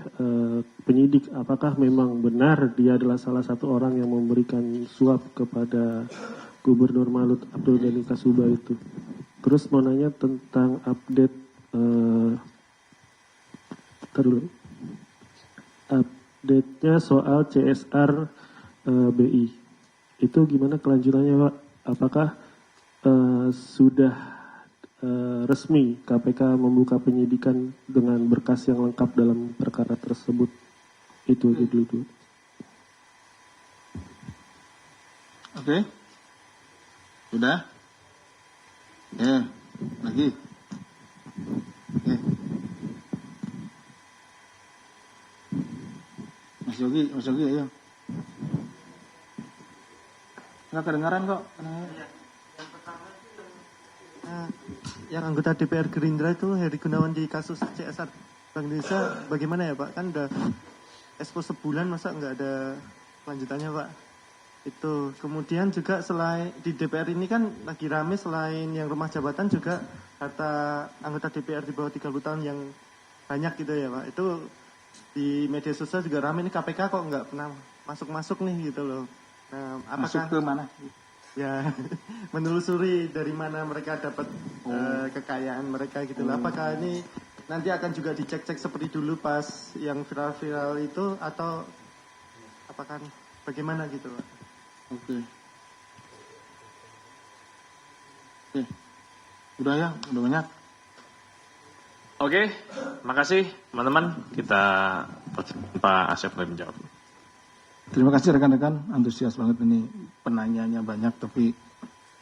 penyidik? Apakah memang benar dia adalah salah satu orang yang memberikan suap kepada Gubernur Malut Abdul Ghani Kasuba itu. Terus mau nanya tentang update update-nya soal CSR BI. Itu gimana kelanjutannya, Pak? Apakah sudah resmi KPK membuka penyidikan dengan berkas yang lengkap dalam perkara tersebut? Itu dulu. Oke. Sudah? Lagi. Mas Yogi, ayo. Nggak kedengaran kok. Yang anggota DPR Gerindra itu Heri Gunawan di kasus CSR Bank Indonesia bagaimana ya Pak? Kan udah ekspos sebulan masa nggak ada lanjutannya Pak? Itu kemudian juga selain di DPR ini kan lagi rame selain yang rumah jabatan juga kata anggota DPR di bawah 30 tahun yang banyak gitu ya Pak. Itu di media sosial juga rame, ini KPK kok nggak pernah masuk nih gitu loh. Nah, apakah masuk ke mana? Ya, menelusuri dari mana mereka dapat kekayaan mereka gitu loh. Apakah ini nanti akan juga dicek-cek seperti dulu pas yang viral-viral itu atau apakah bagaimana gitu Pak? Oke. Udah ya, udah banyak. Oke, makasih teman-teman. Kita Pak Asep boleh menjawab. Terima kasih rekan-rekan, antusias banget ini, penanyanya banyak tapi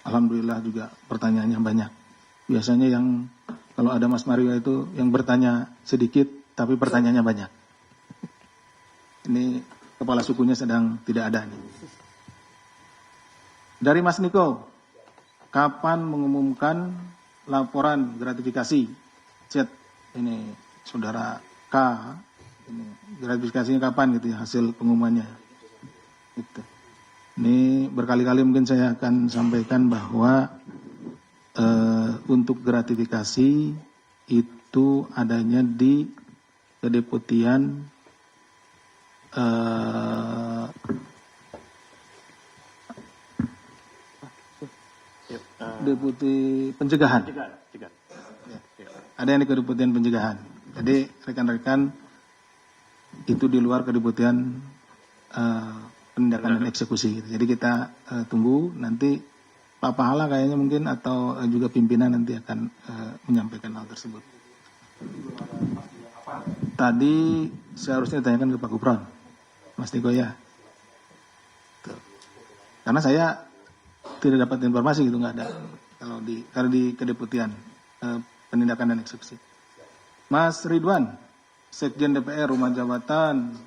alhamdulillah juga pertanyaannya banyak. Biasanya yang kalau ada Mas Mario itu yang bertanya sedikit tapi pertanyaannya banyak. Ini kepala sukunya sedang tidak ada nih. Dari Mas Niko, kapan mengumumkan laporan gratifikasi? Chat ini saudara K, ini gratifikasinya kapan gitu ya, hasil pengumumannya. Gitu. Ini berkali-kali mungkin saya akan sampaikan bahwa untuk gratifikasi itu adanya di kedeputian Deputi Pencegahan. Ada yang di kedeputian pencegahan. Jadi rekan-rekan itu di luar kedeputian penindakan dan eksekusi. Jadi kita tunggu nanti Pak Pahala kayaknya mungkin atau juga pimpinan nanti akan menyampaikan hal tersebut. Tadi seharusnya ditanyakan ke Pak Gufron, Mas Niko ya. Karena saya tidak dapat informasi gitu, nggak ada kalau di kedeputian penindakan dan eksekusi. Mas Ridwan, Sekjen DPR rumah jabatan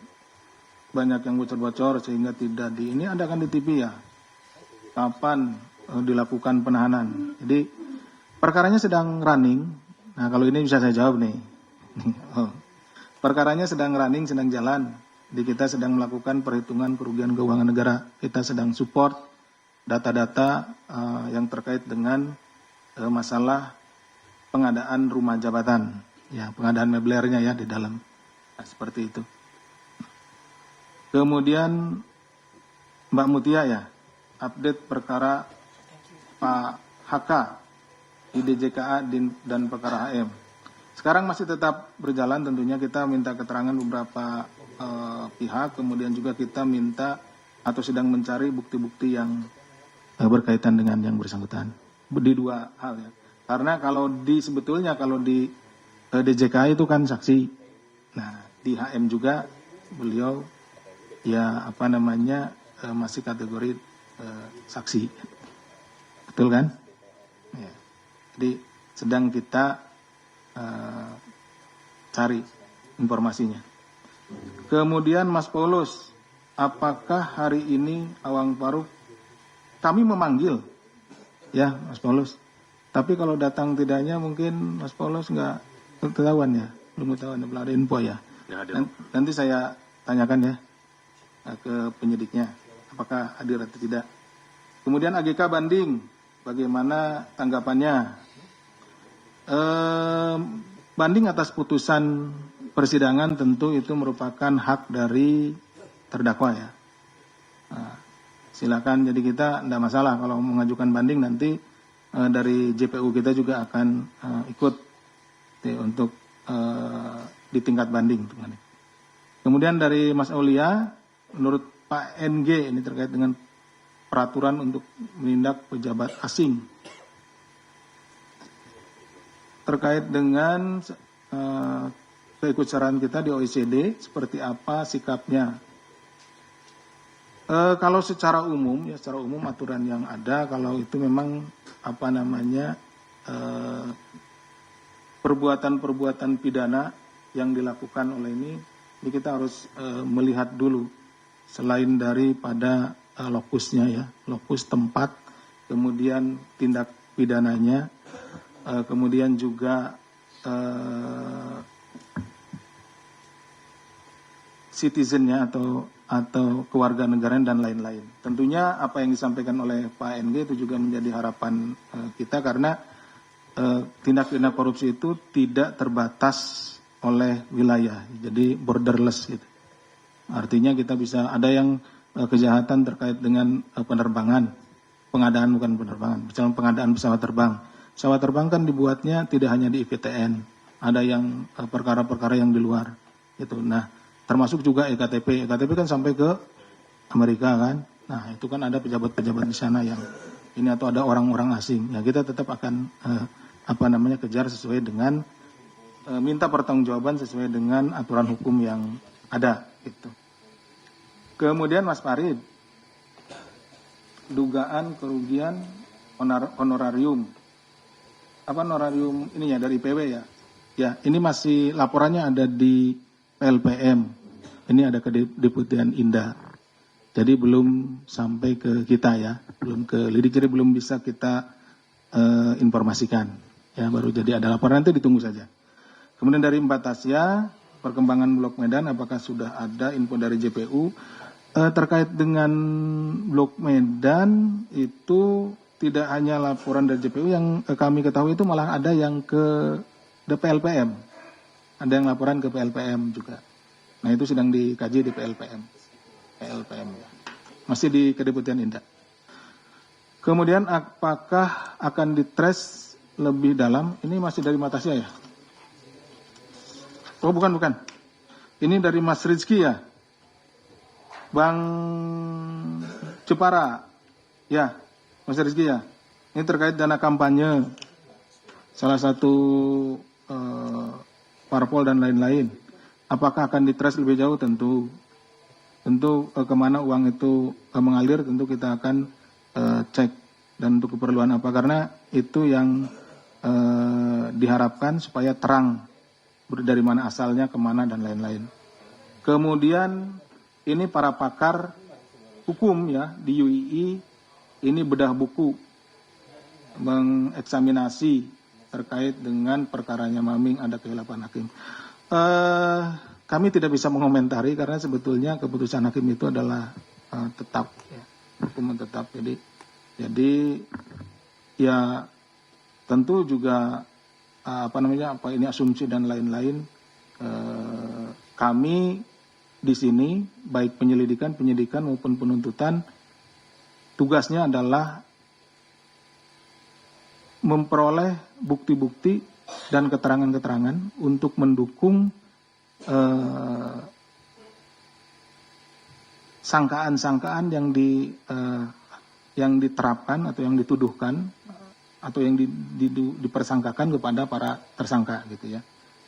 banyak yang bocor-bocor sehingga tidak ini ada kan di TV ya. Kapan dilakukan penahanan? Jadi perkaranya sedang running. Nah kalau ini bisa saya jawab nih. Perkaranya sedang running, sedang jalan. Jadi kita sedang melakukan perhitungan kerugian keuangan negara. Kita sedang support data-data yang terkait dengan masalah pengadaan rumah jabatan, ya pengadaan meblernya ya di dalam, nah, seperti itu. Kemudian Mbak Mutia ya, update perkara Pak HK di DJKA dan perkara HM. Sekarang masih tetap berjalan, tentunya kita minta keterangan beberapa pihak, kemudian juga kita minta atau sedang mencari bukti-bukti yang berkaitan dengan yang bersangkutan di dua hal ya. Karena kalau sebetulnya kalau di DJKA itu kan saksi. Nah, di HM juga beliau ya masih kategori saksi. Betul kan? Ya. Jadi sedang kita cari informasinya. Kemudian Mas Paulus, apakah hari ini Awang Faruk kami memanggil ya Mas Paulus. Tapi kalau datang tidaknya mungkin Mas Paulus nggak ketahuan ya, belum ketahuan, belum ada info ya. Nanti saya tanyakan ya ke penyidiknya apakah hadir atau tidak. Kemudian AGK banding, bagaimana tanggapannya? Banding atas putusan persidangan tentu itu merupakan hak dari terdakwa ya. Nah, silakan. Jadi kita tidak masalah kalau mengajukan banding, nanti dari JPU kita juga akan ikut untuk di tingkat banding. Kemudian dari Mas Aulia, menurut Pak NG ini terkait dengan peraturan untuk menindak pejabat asing terkait dengan keikutsertaan kita di OECD, seperti apa sikapnya? Kalau secara umum aturan yang ada, kalau itu memang perbuatan-perbuatan pidana yang dilakukan oleh ini kita harus melihat dulu, selain daripada lokusnya ya, lokus tempat, kemudian tindak pidananya, kemudian juga citizennya atau kewarganegaraan dan lain-lain. Tentunya apa yang disampaikan oleh Pak NG itu juga menjadi harapan kita, karena tindak pidana korupsi itu tidak terbatas oleh wilayah, jadi borderless gitu. Artinya kita bisa ada yang kejahatan terkait dengan penerbangan, misalnya pengadaan pesawat terbang. Pesawat terbang kan dibuatnya tidak hanya di IPTN, ada yang perkara-perkara yang di luar gitu. Nah, termasuk juga EKTP kan sampai ke Amerika kan. Nah, itu kan ada pejabat-pejabat di sana yang ini, atau ada orang-orang asing. Ya, kita tetap akan kejar sesuai dengan minta pertanggungjawaban sesuai dengan aturan hukum yang ada gitu. Kemudian Mas Farid, dugaan kerugian honorarium. Apa honorarium ini ya dari IPW ya? Ya, ini masih laporannya ada di PLPM. Ini ada ke Deputian Indah. Jadi belum sampai ke kita ya, belum ke lidik, jadi belum bisa kita informasikan. Ya, baru jadi ada laporan, nanti ditunggu saja. Kemudian dari Mbak Tasya, perkembangan Blok Medan, apakah sudah ada info dari JPU? Terkait dengan Blok Medan itu tidak hanya laporan dari JPU, yang kami ketahui itu malah ada yang ke PLPM. Ada yang laporan ke PLPM juga. Nah, itu sedang dikaji di PLPM ya. Masih di Kedeputian Indah. Kemudian apakah akan ditres lebih dalam? Ini masih dari Matasya ya? Oh, bukan. Ini dari Mas Rizky ya? Bang Jepara. Ya, Mas Rizky ya? Ini terkait dana kampanye. Salah satu parpol dan lain-lain. Apakah akan ditres lebih jauh? Tentu kemana uang itu mengalir, tentu kita akan cek, dan untuk keperluan apa, karena itu yang diharapkan supaya terang dari mana asalnya, kemana, dan lain-lain. Kemudian ini para pakar hukum ya di UII ini bedah buku mengeksaminasi terkait dengan perkaranya Maming, ada kehilapan hakim. Kami tidak bisa mengomentari karena sebetulnya keputusan hakim itu adalah tetap ya, hukuman tetap. Jadi ya tentu juga ini asumsi dan lain-lain. Kami di sini baik penyidikan maupun penuntutan, tugasnya adalah memperoleh bukti-bukti dan keterangan-keterangan untuk mendukung sangkaan-sangkaan yang diterapkan atau yang dituduhkan atau yang dipersangkakan kepada para tersangka gitu ya.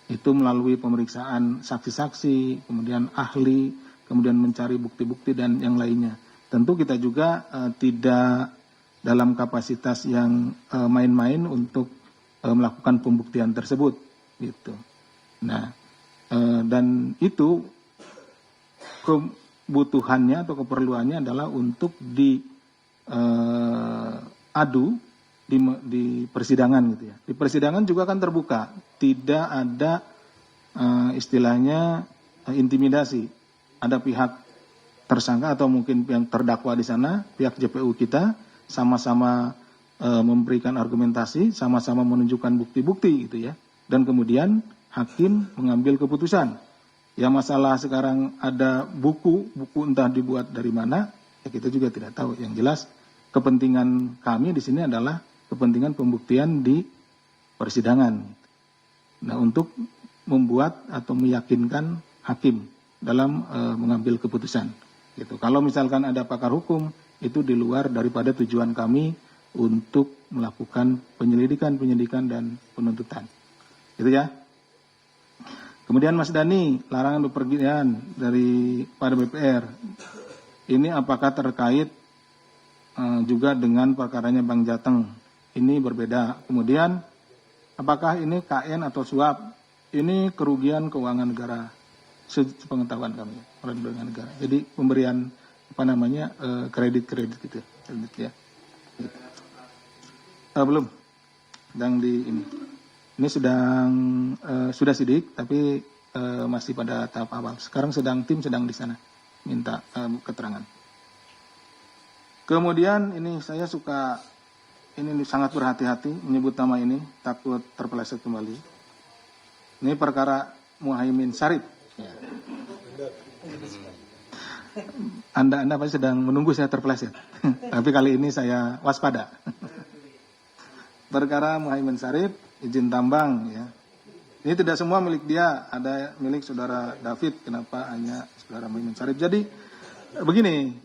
Itu melalui pemeriksaan saksi-saksi, kemudian ahli, kemudian mencari bukti-bukti dan yang lainnya. Tentu kita juga tidak dalam kapasitas yang main-main untuk melakukan pembuktian tersebut gitu. Nah, dan itu kebutuhannya atau keperluannya adalah untuk diadu di persidangan gitu ya. Di persidangan juga kan terbuka, tidak ada istilahnya intimidasi. Ada pihak tersangka atau mungkin yang terdakwa di sana, pihak JPU kita sama-sama memberikan argumentasi, sama-sama menunjukkan bukti-bukti gitu ya. Dan kemudian hakim mengambil keputusan. Ya, masalah sekarang ada buku entah dibuat dari mana, ya kita juga tidak tahu. Yang jelas kepentingan kami di sini adalah kepentingan pembuktian di persidangan. Nah, untuk membuat atau meyakinkan hakim dalam mengambil keputusan. Gitu. Kalau misalkan ada pakar hukum, itu di luar daripada tujuan kami untuk melakukan penyidikan dan penuntutan. Gitu ya. Kemudian Mas Dani, larangan bepergian dari pada BPR. Ini apakah terkait juga dengan perkaranya Bang Jateng? Ini berbeda. Kemudian, apakah ini KN atau suap? Ini kerugian keuangan negara. Sepengetahuan kami, keuangan negara. Jadi pemberian kredit gitu. Kredit ya. Belum. Sedang di ini. Ini sudah sidik, tapi masih pada tahap awal. Sekarang tim sedang di sana minta keterangan. Kemudian ini saya sangat berhati-hati menyebut nama ini, takut terpeleset kembali. Ini perkara Muhaimin Syarif. Ya. Anda pasti sedang menunggu saya terpeleset, tapi kali ini saya waspada. Perkara Muhaimin Syarif, izin tambang ya. Ini tidak semua milik dia, ada milik saudara David. Kenapa hanya saudara Muhaimin Syarif? Jadi begini,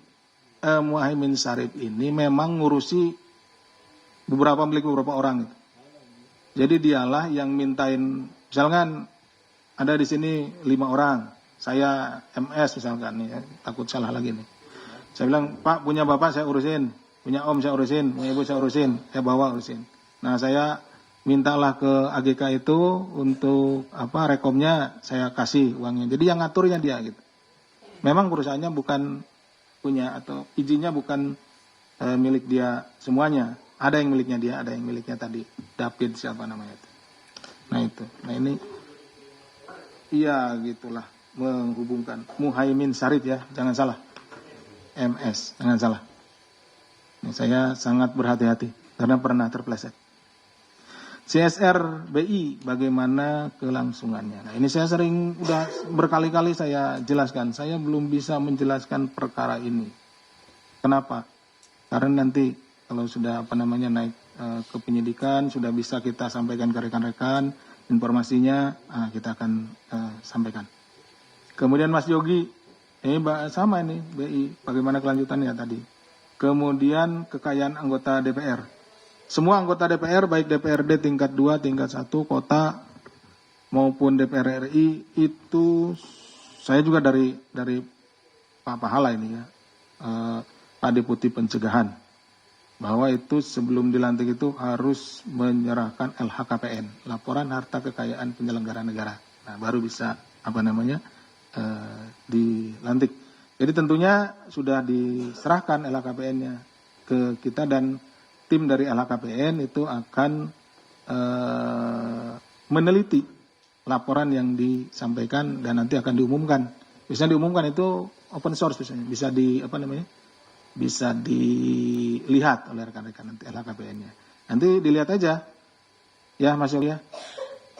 Muhaimin Syarif ini memang ngurusi milik beberapa orang. Jadi dialah yang mintain, misalkan ada di sini 5 orang, saya MS misalkan nih, takut salah lagi nih. Saya bilang, Pak punya bapak saya urusin, punya om saya urusin, punya ibu saya urusin, saya bawa urusin. Nah saya mintalah ke AGK itu untuk rekomnya saya kasih uangnya. Jadi yang ngaturnya dia gitu. Memang perusahaannya bukan punya atau izinnya bukan milik dia semuanya. Ada yang miliknya dia, ada yang miliknya tadi David siapa namanya itu. Nah itu. Nah ini iya gitulah menghubungkan Muhaimin Syarif ya, jangan salah. MS, jangan salah. Ini saya sangat berhati-hati karena pernah terpeleset. CSR BI bagaimana kelangsungannya. Nah, ini saya udah berkali-kali saya jelaskan. Saya belum bisa menjelaskan perkara ini. Kenapa? Karena nanti kalau sudah naik ke penyidikan, sudah bisa kita sampaikan ke rekan-rekan informasinya, kita akan sampaikan. Kemudian Mas Yogi, ini sama ini BI, bagaimana kelanjutannya tadi. Kemudian kekayaan anggota DPR. Semua anggota DPR, baik DPRD tingkat 2, tingkat 1, kota, maupun DPR RI, itu saya juga dari Pak Pahala ini ya, Pak Deputi Pencegahan, bahwa itu sebelum dilantik itu harus menyerahkan LHKPN, Laporan Harta Kekayaan Penyelenggara Negara. Nah, baru bisa dilantik. Jadi tentunya sudah diserahkan LHKPN-nya ke kita dan tim dari LHKPN itu akan meneliti laporan yang disampaikan dan nanti akan diumumkan. Bisa diumumkan itu open source biasanya, bisa dilihat oleh rekan-rekan nanti LHKPN-nya. Nanti dilihat aja, ya Mas Yogi ya.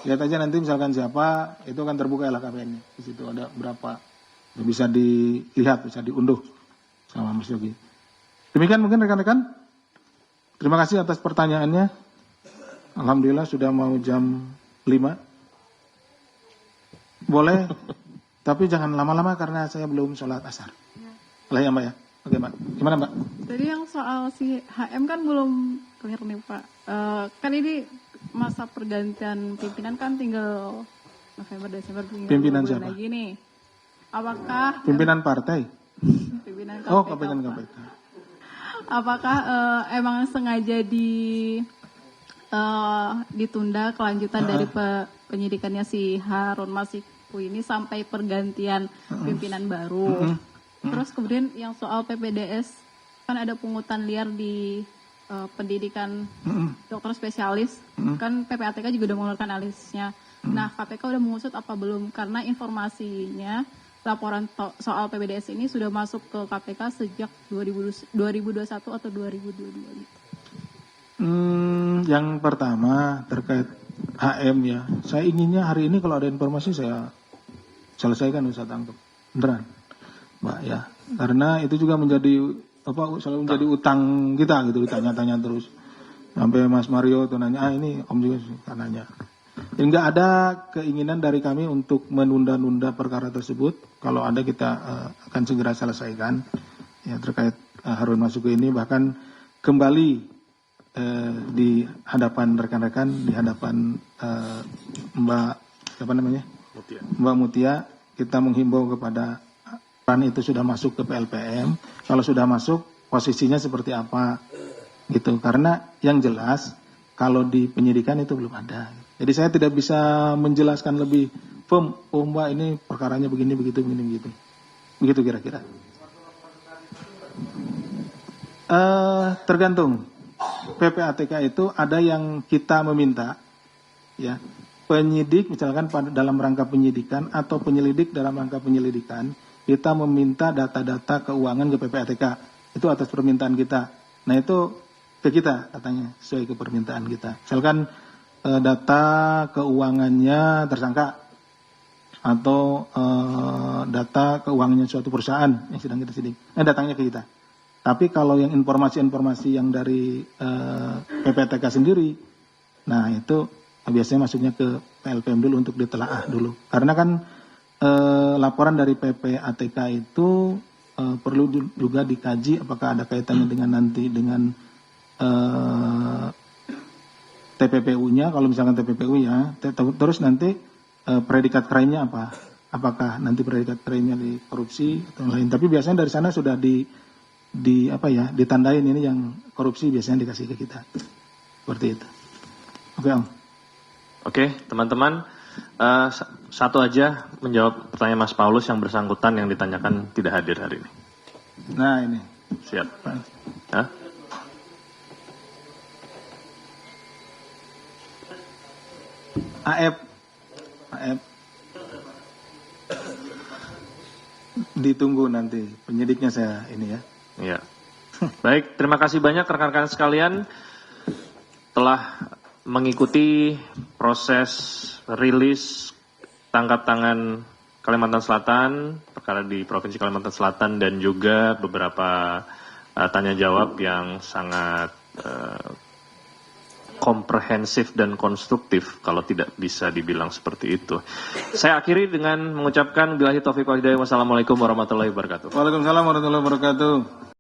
Lihat aja nanti misalkan siapa, itu akan terbuka LHKPN-nya. Di situ ada berapa, bisa dilihat, bisa diunduh sama Mas Yogi. Demikian mungkin rekan-rekan. Terima kasih atas pertanyaannya. Alhamdulillah sudah mau jam 5. Boleh, tapi jangan lama-lama karena saya belum sholat asar. Lah ya Mbak ya. Oke Mbak, gimana Mbak? Tadi yang soal si HM kan belum clear nih Pak. Kan ini masa pergantian pimpinan kan tinggal November, Desember, pimpinan siapa? Lagi nih. Apakah pimpinan partai? Pimpinan KPK. Oh, pimpinan KPK. Apakah emang sengaja ditunda kelanjutan dari penyidikannya si Harun Masiku ini sampai pergantian pimpinan baru? Terus kemudian yang soal PPDS, kan ada pungutan liar di pendidikan dokter spesialis, kan PPATK juga udah mengeluarkan analisisnya. Nah, KPK udah mengusut apa belum? Karena informasinya laporan soal PPDS ini sudah masuk ke KPK sejak 2021 atau 2022 gitu. Yang pertama terkait HM ya, saya inginnya hari ini kalau ada informasi saya selesaikan, bisa tangkap beneran Mbak ya, karena itu juga menjadi selalu menjadi utang kita gitu, ditanya-tanya terus. Sampai Mas Mario tuh nanya, ini Om juga suka nanya. Jadi nggak ada keinginan dari kami untuk menunda-nunda perkara tersebut. Kalau ada kita akan segera selesaikan ya terkait Harun Masiku ini, bahkan kembali di hadapan rekan-rekan, di hadapan Mbak Mutia, kita menghimbau kepada peran itu sudah masuk ke PLPM. Kalau sudah masuk, posisinya seperti apa gitu. Karena yang jelas kalau di penyidikan itu belum ada. Jadi saya tidak bisa menjelaskan lebih firm, oh Mbak ini perkaranya begini, begitu. Begitu kira-kira. Tergantung. PPATK itu ada yang kita meminta, ya penyidik misalkan dalam rangka penyidikan atau penyelidik dalam rangka penyelidikan, kita meminta data-data keuangan ke PPATK. Itu atas permintaan kita. Nah itu ke kita katanya, sesuai ke permintaan kita. Misalkan data keuangannya tersangka atau data keuangannya suatu perusahaan yang sedang kita sidik, datangnya ke kita. Tapi kalau yang informasi-informasi yang dari PPATK sendiri, nah itu biasanya masuknya ke PLPM dulu untuk ditelaah dulu. Karena kan laporan dari PPATK itu perlu juga dikaji apakah ada kaitannya dengan nanti dengan TPPU-nya, kalau misalkan TPPU ya, terus nanti predikat crime-nya apa? Apakah nanti predikat crime-nya di korupsi atau lain? Tapi biasanya dari sana sudah ditandain ini yang korupsi biasanya dikasih ke kita. Seperti itu. Oke, Om. Oke, teman-teman, satu aja menjawab pertanyaan Mas Paulus yang bersangkutan yang ditanyakan tidak hadir hari ini. Nah, ini. Siap. Hah? AF ditunggu nanti penyidiknya saya ini ya. Iya. Baik, terima kasih banyak rekan-rekan sekalian telah mengikuti proses rilis tangkap tangan Kalimantan Selatan, perkara di Provinsi Kalimantan Selatan, dan juga beberapa tanya jawab yang sangat komprehensif dan konstruktif, kalau tidak bisa dibilang seperti itu. Saya akhiri dengan mengucapkan billahi taufiq wal hidayah. Wassalamualaikum warahmatullahi wabarakatuh. Waalaikumsalam warahmatullahi wabarakatuh.